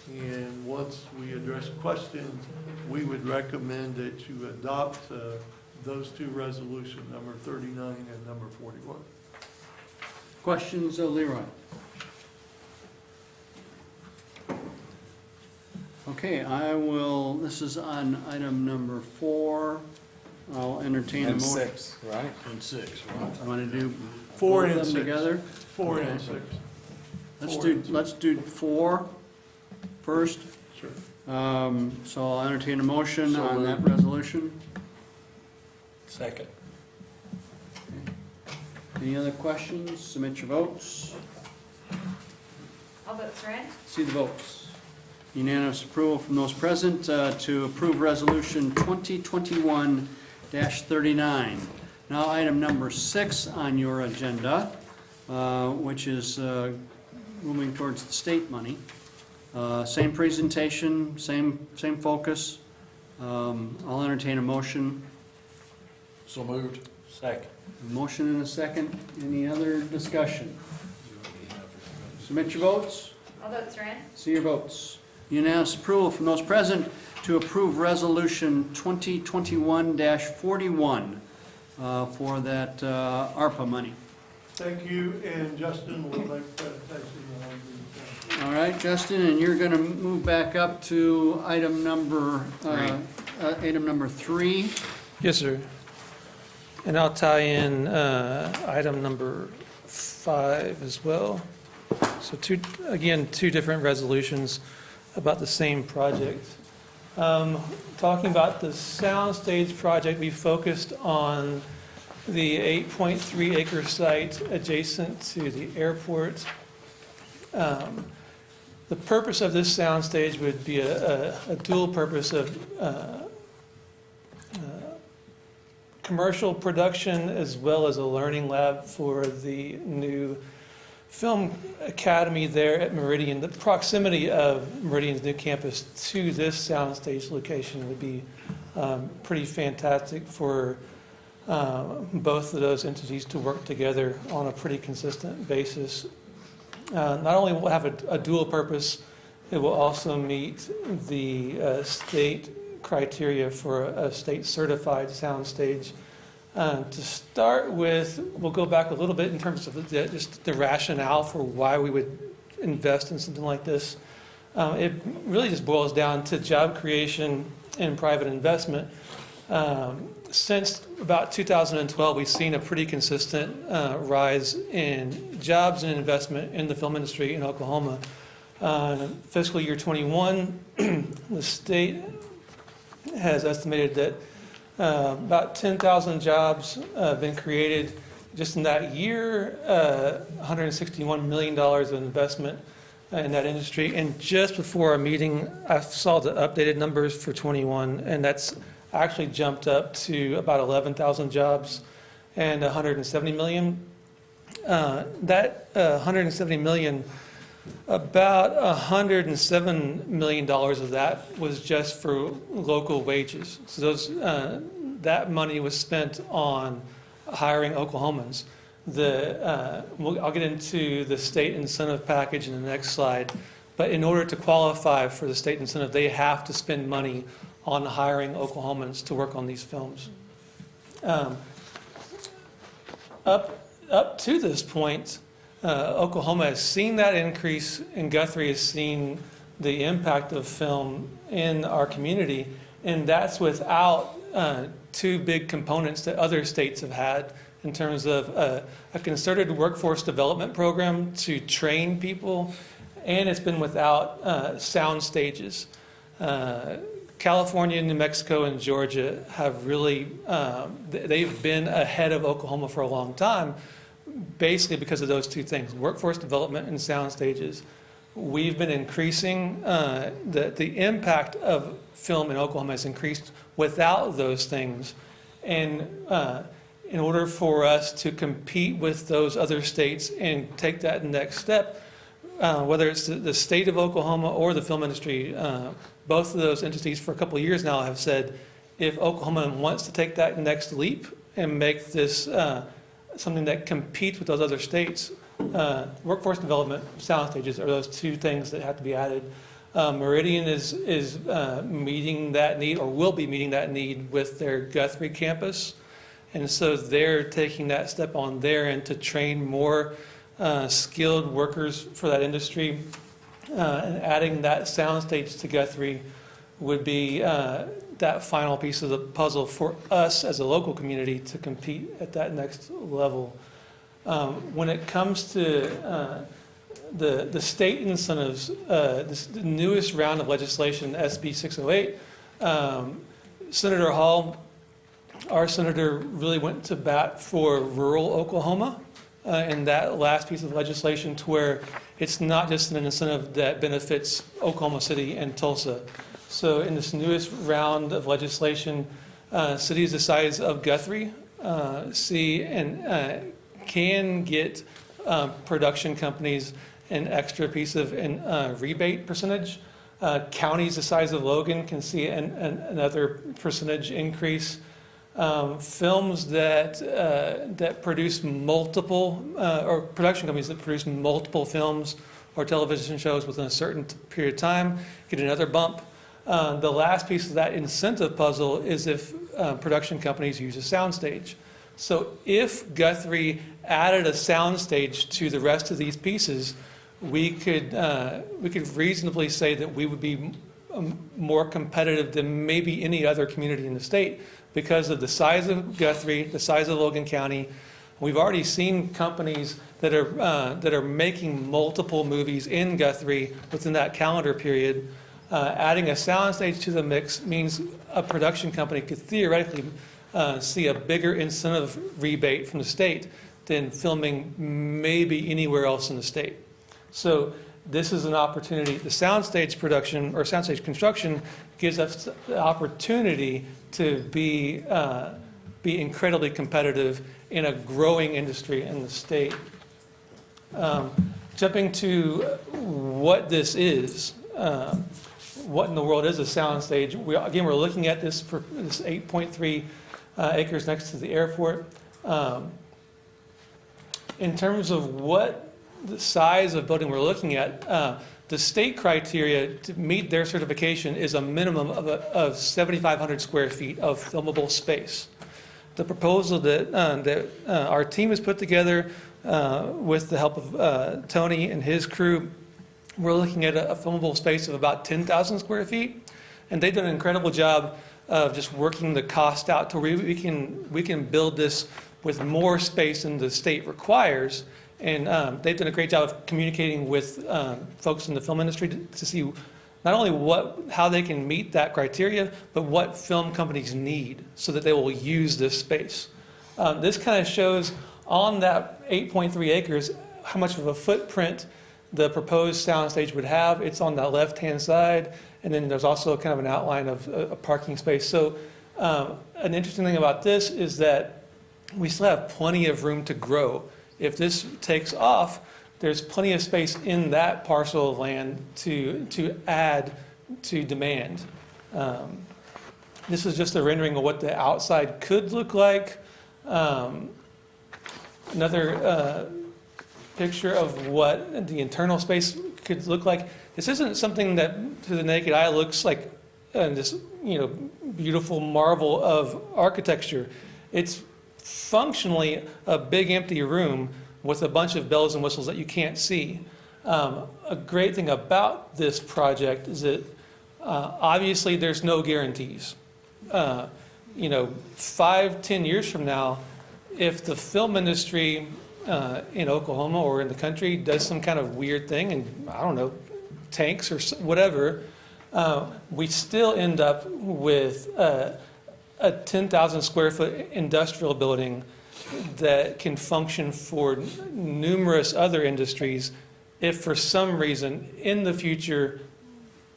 And once we address questions, we would recommend that you adopt those two resolutions, number 39 and number 41. Questions, Leroy? Okay, I will, this is on item number 4. I'll entertain a And motion. 6, right? And 6, right? I want to do 4 both and of them 6. together. 4 and 6. Let's do 4 first. Sure. So I'll entertain a motion on that resolution. Second. Any other questions? Submit your votes. All votes are in. See the votes. Unanimous approval from those present to approve resolution 2021-39. Now item number 6 on your agenda, which is moving towards the state money. Same presentation, same focus. I'll entertain a motion. So moved. Second. A motion and a second. Any other discussion? Submit your votes. All votes are in. See your votes. Unanimous approval from those present to approve resolution 2021-41 for that ARPA money. Thank you, and Justin will make the presentation on these. All right, Justin, and you're going to move back up to item number 3. Yes, sir. And I'll tie in item number 5 as well. So two different resolutions about the same project. Talking about the soundstage project, we focused on the 8.3 acre site adjacent to the airport. The purpose of this soundstage would be a dual purpose of commercial production as well as a learning lab for the new film academy there at Meridian. The proximity of Meridian's new campus to this soundstage location would be pretty fantastic for both of those entities to work together on a pretty consistent basis. Not only will it have a dual purpose, it will also meet the state criteria for a state certified soundstage. To start with, we'll go back a little bit in terms of just the rationale for why we would invest in something like this. It really just boils down to job creation and private investment. Since about 2012, we've seen a pretty consistent rise in jobs and investment in the film industry in Oklahoma. Fiscal year 21, the state has estimated that about 10,000 jobs have been created just in that year, $161 million of investment in that industry. And just before our meeting, I saw the updated numbers for '21, and that's actually jumped up to about 11,000 jobs and 170 million. That 170 million, about $107 million of that was just for local wages. So that money was spent on hiring Oklahomans. I'll get into the state incentive package in the next slide, but in order to qualify for the state incentive, they have to spend money on hiring Oklahomans to work on these films. Up to this point, Oklahoma has seen that increase, and Guthrie has seen the impact of film in our community, and that's without two big components that other states have had in terms of a concerted workforce development program to train people, and it's been without sound stages. California, New Mexico, and Georgia have really, they've been ahead of Oklahoma for a long time, basically because of those two things, workforce development and sound stages. We've been increasing, the impact of film in Oklahoma has increased without those things. And in order for us to compete with those other states and take that next step, whether it's the state of Oklahoma or the film industry, both of those entities for a couple of years now have said, if Oklahoma wants to take that next leap and make this something that competes with those other states, workforce development, sound stages are those two things that have to be added. Meridian is meeting that need, or will be meeting that need with their Guthrie campus. And so they're taking that step on their end to train more skilled workers for that industry. And adding that soundstage to Guthrie would be that final piece of the puzzle for us as a local community to compete at that next level. When it comes to the state incentives, this newest round of legislation, SB 608, Senator Hall, our senator, really went to bat for rural Oklahoma in that last piece of legislation, to where it's not just an incentive that benefits Oklahoma City and Tulsa. So in this newest round of legislation, cities the size of Guthrie see and can get production companies an extra piece of rebate percentage. Counties the size of Logan can see another percentage increase. Films that produce multiple, or production companies that produce multiple films or television shows within a certain period of time get another bump. The last piece of that incentive puzzle is if production companies use a soundstage. So if Guthrie added a soundstage to the rest of these pieces, we could reasonably say that we would be more competitive than maybe any other community in the state, because of the size of Guthrie, the size of Logan County. We've already seen companies that are making multiple movies in Guthrie within that calendar period. Adding a soundstage to the mix means a production company could theoretically see a bigger incentive rebate from the state than filming maybe anywhere else in the state. So this is an opportunity. The soundstage production or soundstage construction gives us the opportunity to be incredibly competitive in a growing industry in the state. Jumping to what this is, what in the world is a soundstage? Again, we're looking at this 8.3 acres next to the airport. In terms of what the size of building we're looking at, the state criteria to meet their certification is a minimum of 7,500 square feet of filmable space. The proposal that our team has put together with the help of Tony and his crew, we're looking at a filmable space of about 10,000 square feet, and they've done an incredible job of just working the cost out to where we can build this with more space than the state requires. And they've done a great job of communicating with folks in the film industry to see not only how they can meet that criteria, but what film companies need so that they will use this space. This kind of shows on that 8.3 acres how much of a footprint the proposed soundstage would have. It's on the left-hand side, and then there's also kind of an outline of a parking space. So an interesting thing about this is that we still have plenty of room to grow. If this takes off, there's plenty of space in that parcel of land to add to demand. This is just a rendering of what the outside could look like. Another picture of what the internal space could look like. This isn't something that to the naked eye looks like this, beautiful marvel of architecture. It's functionally a big empty room with a bunch of bells and whistles that you can't see. A great thing about this project is that obviously there's no guarantees. 5-10 years from now, if the film industry in Oklahoma or in the country does some kind of weird thing, and I don't know, tanks or whatever, we still end up with a 10,000 square foot industrial building that can function for numerous other industries if for some reason in the future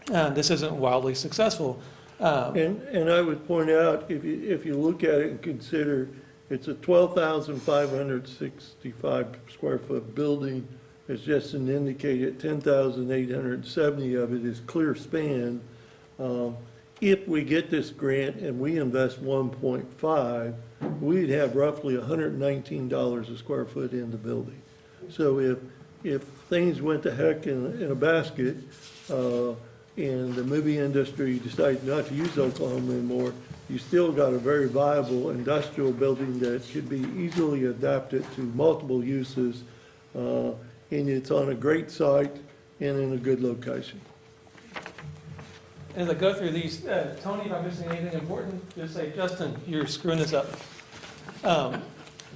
this isn't wildly successful. And I would point out, if you look at it and consider it's a 12,565 square foot building, as Justin indicated, 10,870 of it is clear span. If we get this grant and we invest 1.5, we'd have roughly $119 a square foot in the building. So if things went to heck in a basket, and the movie industry decided not to use Oklahoma anymore, you still got a very viable industrial building that could be easily adapted to multiple uses, and it's on a great site and in a good location. As I go through these, Tony, if I'm missing anything important, just say, Justin, you're screwing this up.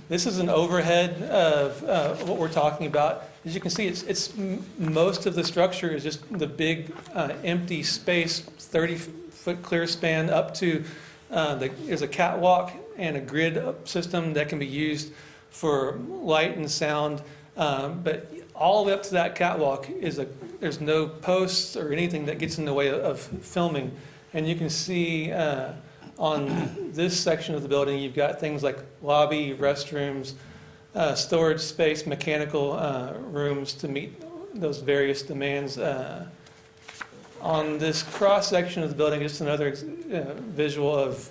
This is an overhead of what we're talking about. As you can see, it's most of the structure is just the big empty space, 30-foot clear span up to there's a catwalk and a grid system that can be used for light and sound. But all the way up to that catwalk there's no posts or anything that gets in the way of filming. And you can see on this section of the building, you've got things like lobby, restrooms, storage space, mechanical rooms to meet those various demands. On this cross section of the building, just another visual of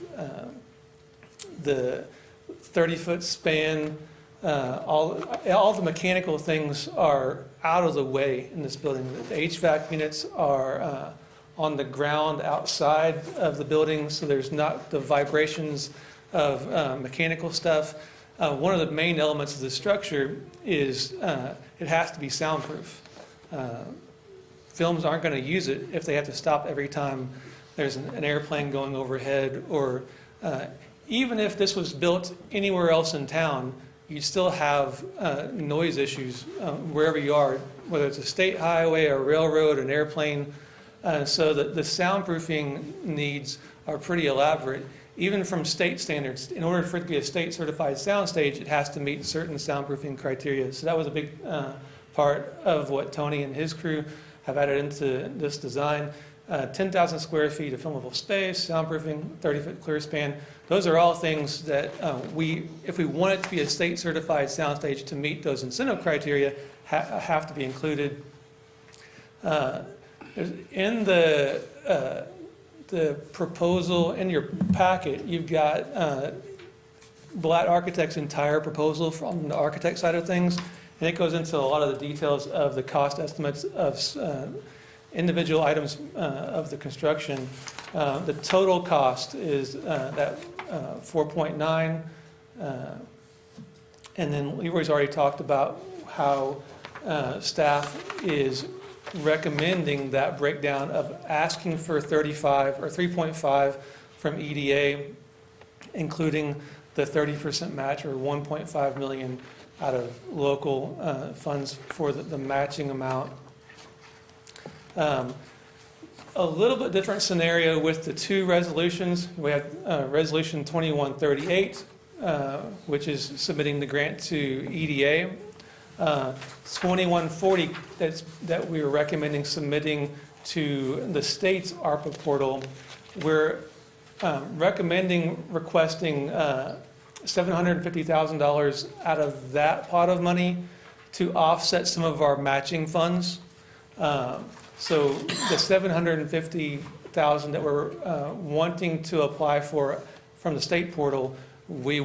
the 30-foot span. All the mechanical things are out of the way in this building. The HVAC units are on the ground outside of the building, so there's not the vibrations of mechanical stuff. One of the main elements of the structure is it has to be soundproof. Films aren't going to use it if they have to stop every time there's an airplane going overhead, or even if this was built anywhere else in town, you'd still have noise issues wherever you are, whether it's a state highway, a railroad, an airplane. So the soundproofing needs are pretty elaborate. Even from state standards, in order for it to be a state certified soundstage, it has to meet certain soundproofing criteria. So that was a big part of what Tony and his crew have added into this design. 10,000 square feet of filmable space, soundproofing, 30-foot clear span. Those are all things that if we want it to be a state certified soundstage to meet those incentive criteria, have to be included. In the proposal in your packet, you've got Blatt Architects' entire proposal from the architect side of things, and it goes into a lot of the details of the cost estimates of individual items of the construction. The total cost is that 4.9, and then Leroy's already talked about how staff is recommending that breakdown of asking for 35 or 3.5 from EDA, including the 30% match or 1.5 million out of local funds for the matching amount. A little bit different scenario with the two resolutions. We have Resolution 2138, which is submitting the grant to EDA. 2140 that we are recommending submitting to the state's ARPA portal, we're requesting $750,000 out of that pot of money to offset some of our matching funds. So the $750,000 that we're wanting to apply for from the state portal, if we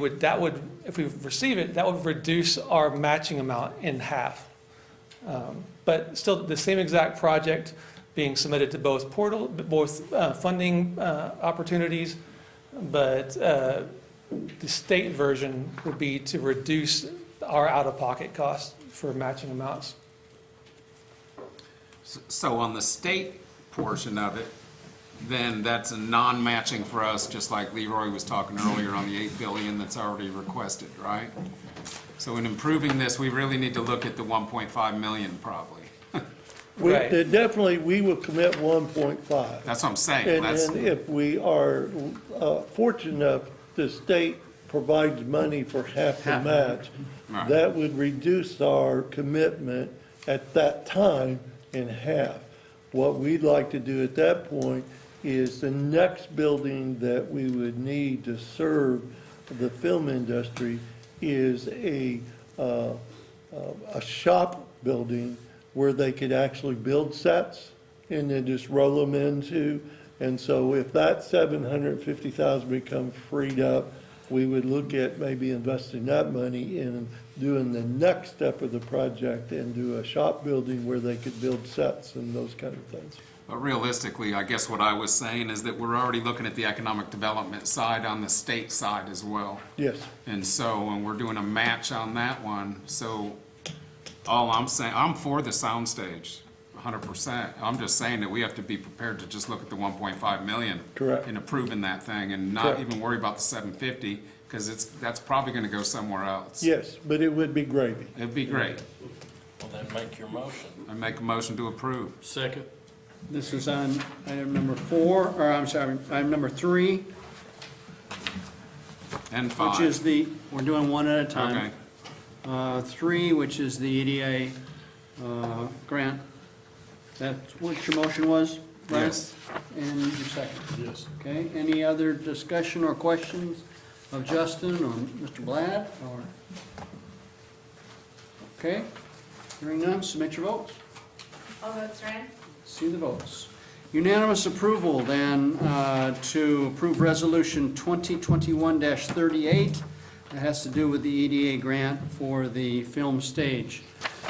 receive it, that would reduce our matching amount in half. But still, the same exact project being submitted to both funding opportunities, but the state version would be to reduce our out-of-pocket costs for matching amounts. So on the state portion of it, then that's a non-matching for us, just like Leroy was talking earlier on the 8 billion that's already requested, right? So in improving this, we really need to look at the 1.5 million probably. Right. Definitely, we will commit 1.5. That's what I'm saying. And if we are fortunate enough, the state provides money for half the match, Right. that would reduce our commitment at that time in half. What we'd like to do at that point is the next building that we would need to serve the film industry is a shop building where they could actually build sets and then just roll them into. And so if that $750,000 becomes freed up, we would look at maybe investing that money in doing the next step of the project and do a shop building where they could build sets and those kind of things. But realistically, I guess what I was saying is that we're already looking at the economic development side on the state side as well. Yes. And so, when we're doing a match on that one, so all I'm saying, I'm for the soundstage, 100%. I'm just saying that we have to be prepared to just look at the 1.5 million. Correct. And approving that thing and not Correct. even worry about the 750, because that's probably gonna go somewhere else. Yes, but it would be gravy. It'd be great. Well, then make your motion. I make a motion to approve. Second. This is on item number 4, or I'm sorry, item number 3, And 5. which is we're doing one at a time. Okay. 3, which is the EDA grant. That's what your motion was, Brian? Yes. And your second. Yes. Okay, any other discussion or questions of Justin or Mr. Blatt, or? Okay, hearing none, submit your votes. All votes are in. See the votes. Unanimous approval then to approve Resolution 2021-38. It has to do with the EDA grant for the film stage.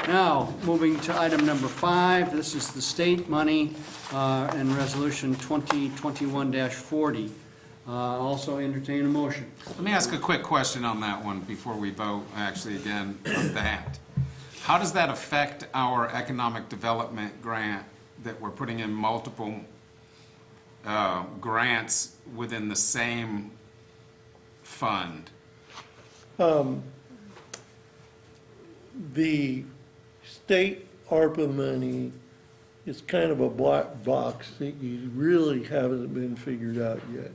Now, moving to item number 5, this is the state money and Resolution 2021-40. Also entertain a motion. Let me ask a quick question on that one before we vote, actually, again, on that. How does that affect our economic development grant that we're putting in multiple grants within the same fund? The state ARPA money is kind of a black box that you really haven't been figured out yet.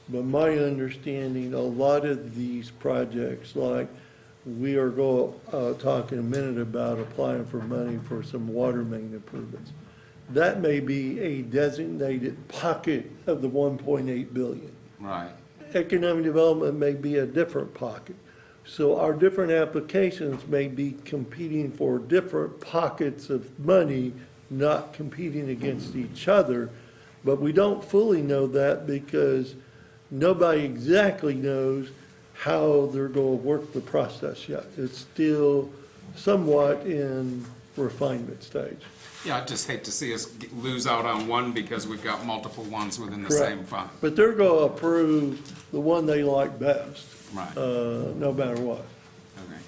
But my understanding, a lot of these projects, like we are talking a minute about applying for money for some water main improvements. That may be a designated pocket of the 1.8 billion. Right. Economic development may be a different pocket. So our different applications may be competing for different pockets of money, not competing against each other. But we don't fully know that because nobody exactly knows how they're going to work the process yet. It's still somewhat in refinement stage. Yeah, I'd just hate to see us lose out on one because we've got multiple ones within the Correct. same fund. But they're going to approve the one they like best, Right. no matter what. Okay.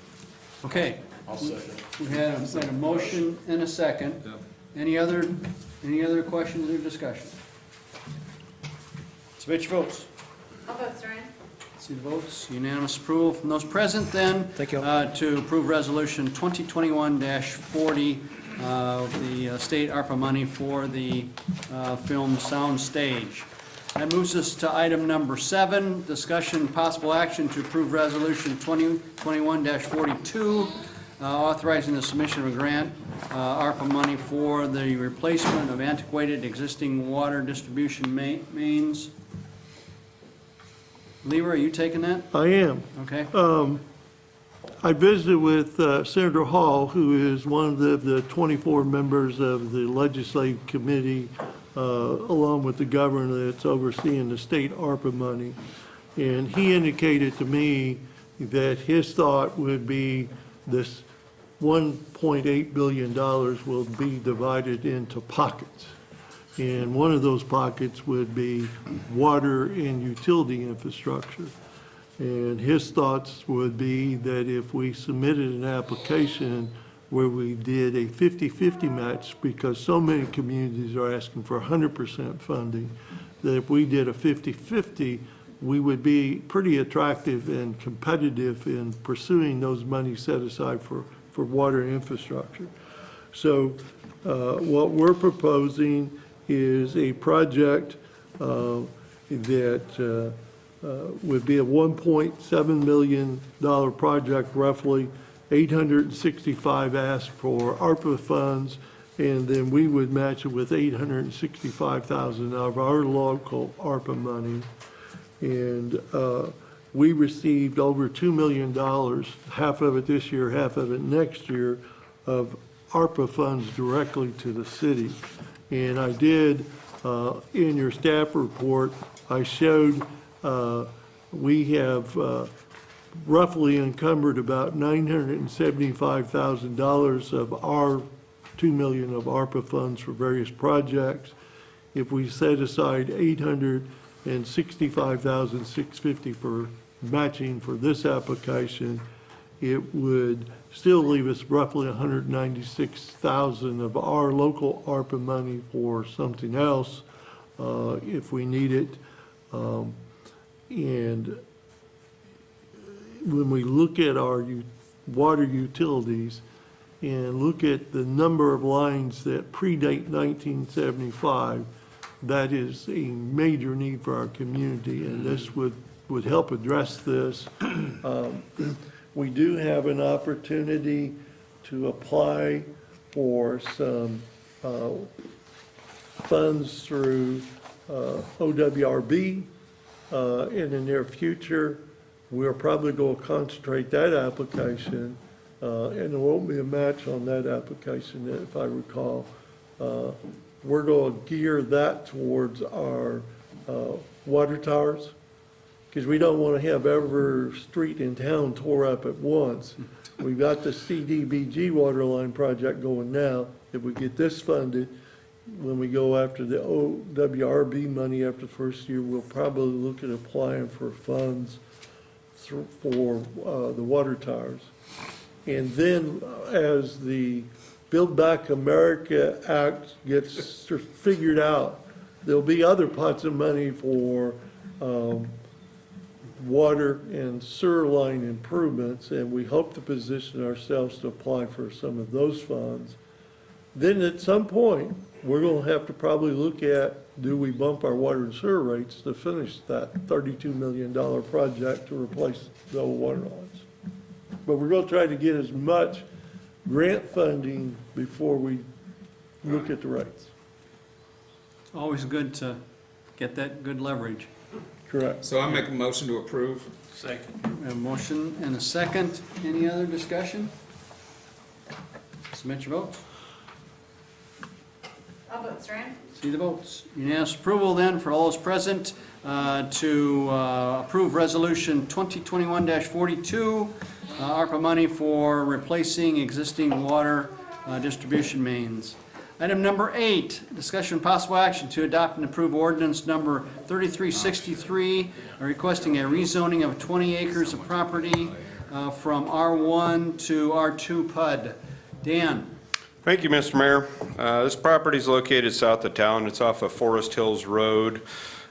Okay, I'll second. we had a motion and a second. Yep. Any other questions or discussion? Submit your votes. All votes are in. See the votes, unanimous approval from those present then. Thank you. To approve Resolution 2021-40, the state ARPA money for the film sound stage. That moves us to item number 7, discussion possible action to approve Resolution 2021-42, authorizing the submission of a grant, ARPA money for the replacement of antiquated existing water distribution mains. Leroy, are you taking that? I am. Okay. I visited with Senator Hall, who is one of the 24 members of the legislative committee, along with the governor that's overseeing the state ARPA money. And he indicated to me that his thought would be this $1.8 billion will be divided into pockets. And one of those pockets would be water and utility infrastructure. And his thoughts would be that if we submitted an application where we did a 50-50 match, because so many communities are asking for 100% funding, that if we did a 50-50, we would be pretty attractive and competitive in pursuing those monies set aside for water infrastructure. So what we're proposing is a project that would be a $1.7 million project, roughly. 865 asked for ARPA funds, and then we would match it with 865,000 of our local ARPA money. And we received over $2 million, half of it this year, half of it next year, of ARPA funds directly to the city. And I did, in your staff report, I showed we have roughly encumbered about $975,000 of our $2 million of ARPA funds for various projects. If we set aside $865,650 for matching for this application, it would still leave us roughly $196,000 of our local ARPA money for something else if we need it. And when we look at our water utilities and look at the number of lines that predate 1975, that is a major need for our community, and this would help address this. We do have an opportunity to apply for some funds through OWRB in the near future. We're probably going to concentrate that application, and there won't be a match on that application, if I recall. We're going to gear that towards our water towers, because we don't want to have every street in town tore up at once. We've got the CDBG water line project going now. If we get this funded, when we go after the OWRB money after the first year, we'll probably look at applying for funds for the water towers. And then as the Build Back America Act gets figured out, there'll be other pots of money for water and sewer line improvements, and we hope to position ourselves to apply for some of those funds. Then at some point, we're going to have to probably look at, do we bump our water and sewer rates to finish that $32 million project to replace the old water lines? But we're going to try to get as much grant funding before we look at the rates. It's always good to get that good leverage. Correct. So I make a motion to approve. Second. We have a motion and a second. Any other discussion? Submit your votes. I'll vote Strand. See the votes. Unanimous approval then for all those present to approve Resolution 2021-42, ARPA money for replacing existing water distribution mains. Item number 8, discussion and possible action to adopt and approve ordinance number 3363, requesting a rezoning of 20 acres of property from R1 to R2 PUD. Dan? Thank you, Mr. Mayor. This property is located south of town. It's off of Forest Hills Road.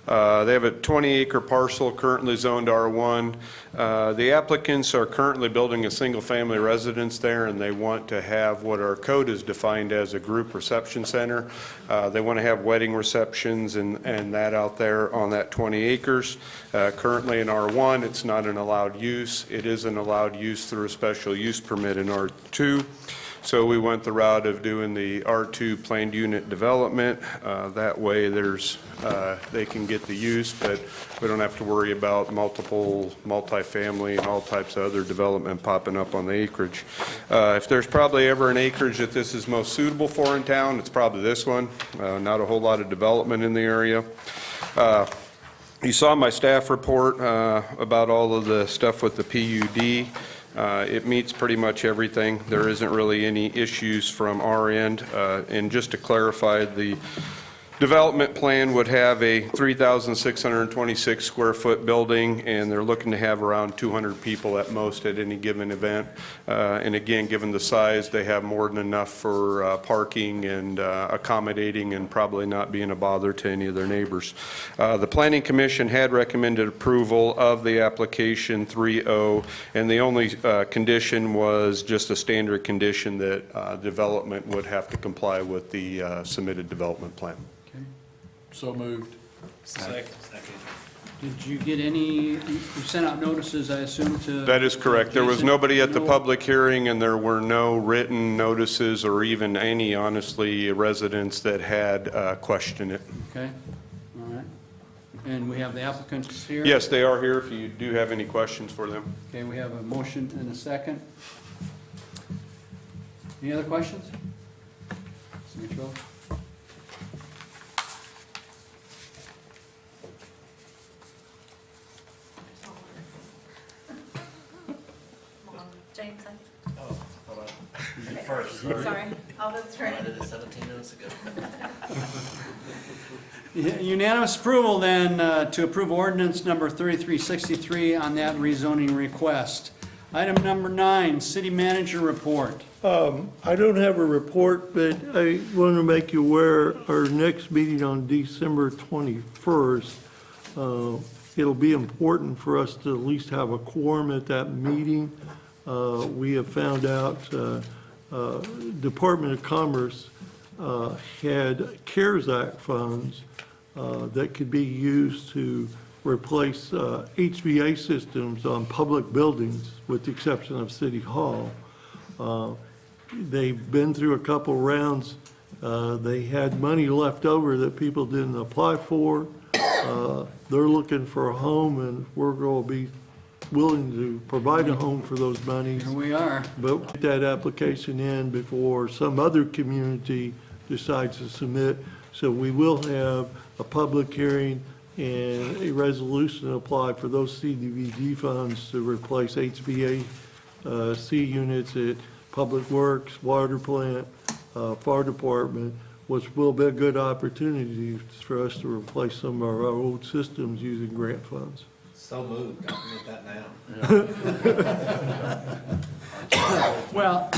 They have a 20-acre parcel currently zoned R1. The applicants are currently building a single-family residence there, and they want to have what our code is defined as a group reception center. They want to have wedding receptions and that out there on that 20 acres. Currently in R1, it's not an allowed use. It is an allowed use through a special use permit in R2. So we went the route of doing the R2 planned unit development. That way they can get the use, but we don't have to worry about multifamily and all types of other development popping up on the acreage. If there's probably ever an acreage that this is most suitable for in town, it's probably this one. Not a whole lot of development in the area. You saw my staff report about all of the stuff with the PUD. It meets pretty much everything. There isn't really any issues from our end. And just to clarify, the development plan would have a 3,626 square foot building, and they're looking to have around 200 people at most at any given event. And again, given the size, they have more than enough for parking and accommodating and probably not being a bother to any of their neighbors. The Planning Commission had recommended approval of the application 3.0, and the only condition was just a standard condition that development would have to comply with the submitted development plan. So moved. Second. Did you get any, you sent out notices, I assume, to? That is correct. There was Jason? nobody at the No- public hearing, and there were no written notices or even any, honestly, residents that had questioned it. Okay, all right. And we have the applicants here? Yes, they are here if you do have any questions for them. Okay, we have a motion and a second. Any other questions? Mr. Mitchell? James, Oh, hold on. first. Sorry. All votes for I it. did it 17 minutes ago. Unanimous approval then to approve ordinance number 3363 on that rezoning request. Item number 9, city manager report. I don't have a report, but I want to make you aware, our next meeting on December 21st, it'll be important for us to at least have a quorum at that meeting. We have found out Department of Commerce had CARES Act funds that could be used to replace HVA systems on public buildings, with the exception of City Hall. They've been through a couple rounds. They had money left over that people didn't apply for. They're looking for a home, and we're going to be willing to provide a home for those monies. Here we are. But get that application in before some other community decides to submit. So we will have a public hearing and a resolution applied for those CDBG funds to replace HVAC units at Public Works, Water Plant, Fire Department, which will be a good opportunity for us to replace some of our old systems using grant funds. So moved. Document that now. Well,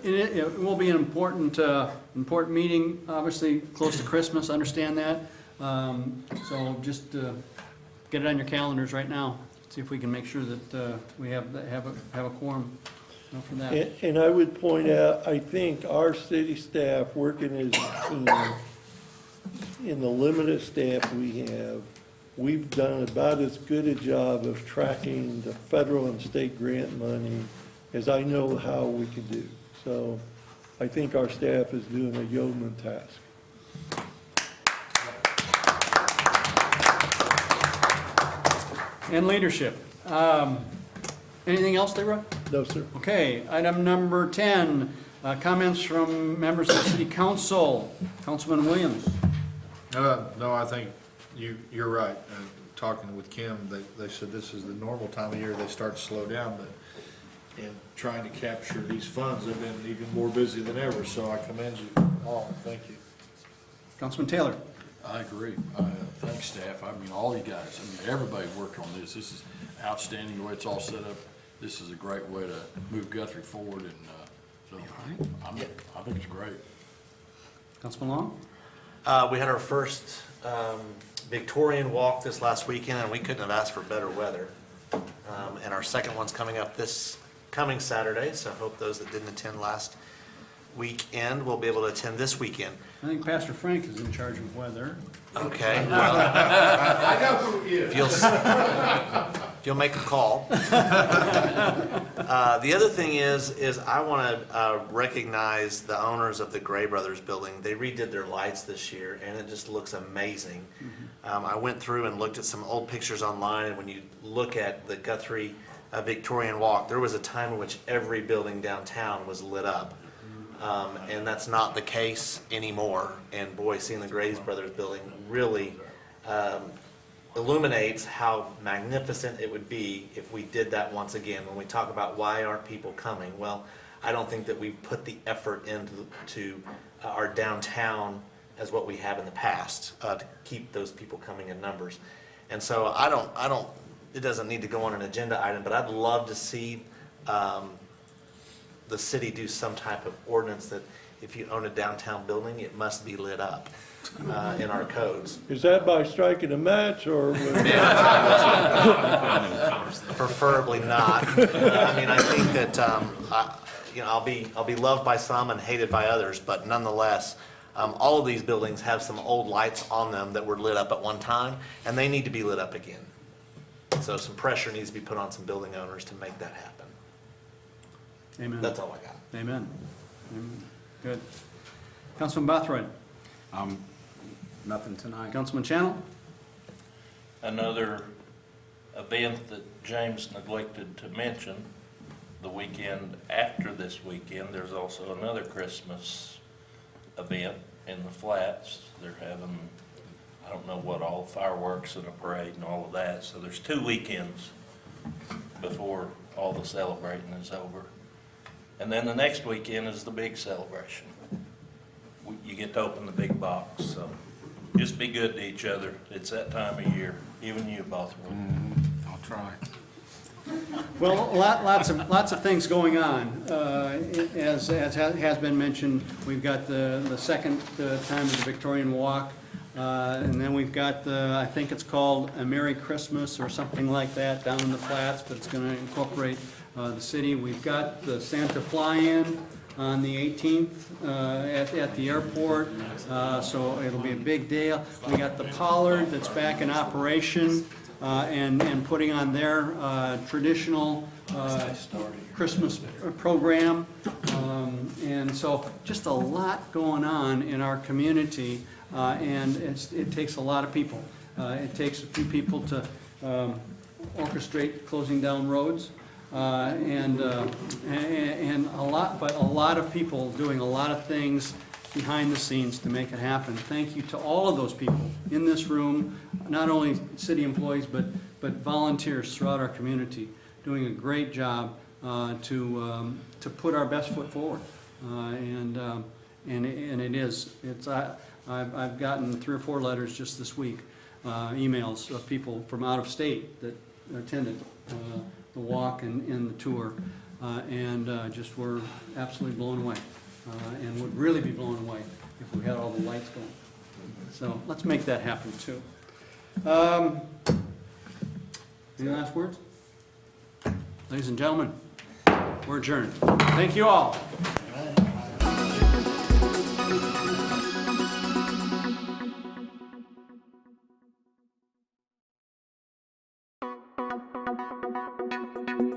it will be an important meeting, obviously, close to Christmas, understand that. So just get it on your calendars right now, see if we can make sure that we have a quorum for that. And I would point out, I think our city staff working as a team, in the limited staff we have, we've done about as good a job of tracking the federal and state grant money as I know how we can do. So I think our staff is doing a yeoman task. And leadership. Anything else, Leroy? No, sir. Okay, item number 10, comments from members of the city council. Councilman Williams. No, I think you're right. Talking with Kim, they said this is the normal time of year they start to slow down, but in trying to capture these funds, they've been even more busy than ever, so I commend you all. Thank you. Councilman Taylor. I agree. Thanks, staff. I mean, all you guys, I mean, everybody worked on this. This is outstanding the way it's all set up. This is a great way to move Guthrie forward, and so I think it's great. Councilman Long. We had our first Victorian walk this last weekend, and we couldn't have asked for better weather. And our second one's coming up this coming Saturday, so I hope those that didn't attend last weekend will be able to attend this weekend. I think Pastor Frank is in charge of weather. Okay, well. I know who he is. If you'll make a call. The other thing is I want to recognize the owners of the Gray Brothers building. They redid their lights this year, and it just looks amazing. I went through and looked at some old pictures online, and when you look at the Guthrie Victorian Walk, there was a time in which every building downtown was lit up. And that's not the case anymore. And boy, seeing the Gray Brothers building really illuminates how magnificent it would be if we did that once again. When we talk about why aren't people coming, well, I don't think that we put the effort into our downtown as what we have in the past to keep those people coming in numbers. And so I don't. It doesn't need to go on an agenda item, but I'd love to see the city do some type of ordinance that if you own a downtown building, it must be lit up in our codes. Is that by striking a match or? Preferably not. I mean, I think that I'll be loved by some and hated by others, but nonetheless, all of these buildings have some old lights on them that were lit up at one time, and they need to be lit up again. So some pressure needs to be put on some building owners to make that happen. Amen. That's all I got. Amen. Amen. Good. Councilman Bothroyd. Nothing tonight. Councilman Channel. Another event that James neglected to mention, the weekend after this weekend, there's also another Christmas event in the Flats. They're having, I don't know what all, fireworks and a parade and all of that. So there's 2 weekends before all the celebrating is over. And then the next weekend is the big celebration. You get to open the big box, so just be good to each other. It's that time of year, even you, Bothroyd. I'll try. Well, lots of things going on. As has been mentioned, we've got the second time of the Victorian Walk, and then we've got I think it's called a Merry Christmas or something like that down in the Flats, but it's going to incorporate the city. We've got the Santa Fly-In on the 18th at the airport, so it'll be a big deal. We got the Pollard that's back in operation and putting on their traditional Christmas program. And so just a lot going on in our community, and it takes a lot of people. It takes a few people to orchestrate closing down roads. And a lot of people doing a lot of things behind the scenes to make it happen. Thank you to all of those people in this room, not only city employees, but volunteers throughout our community, doing a great job to put our best foot forward. And it is. I've gotten 3 or 4 letters just this week, emails of people from out of state that attended the walk and the tour, and just were absolutely blown away, and would really be blown away if we had all the lights going. So let's make that happen too. Any last words? Ladies and gentlemen, we're adjourned. Thank you all.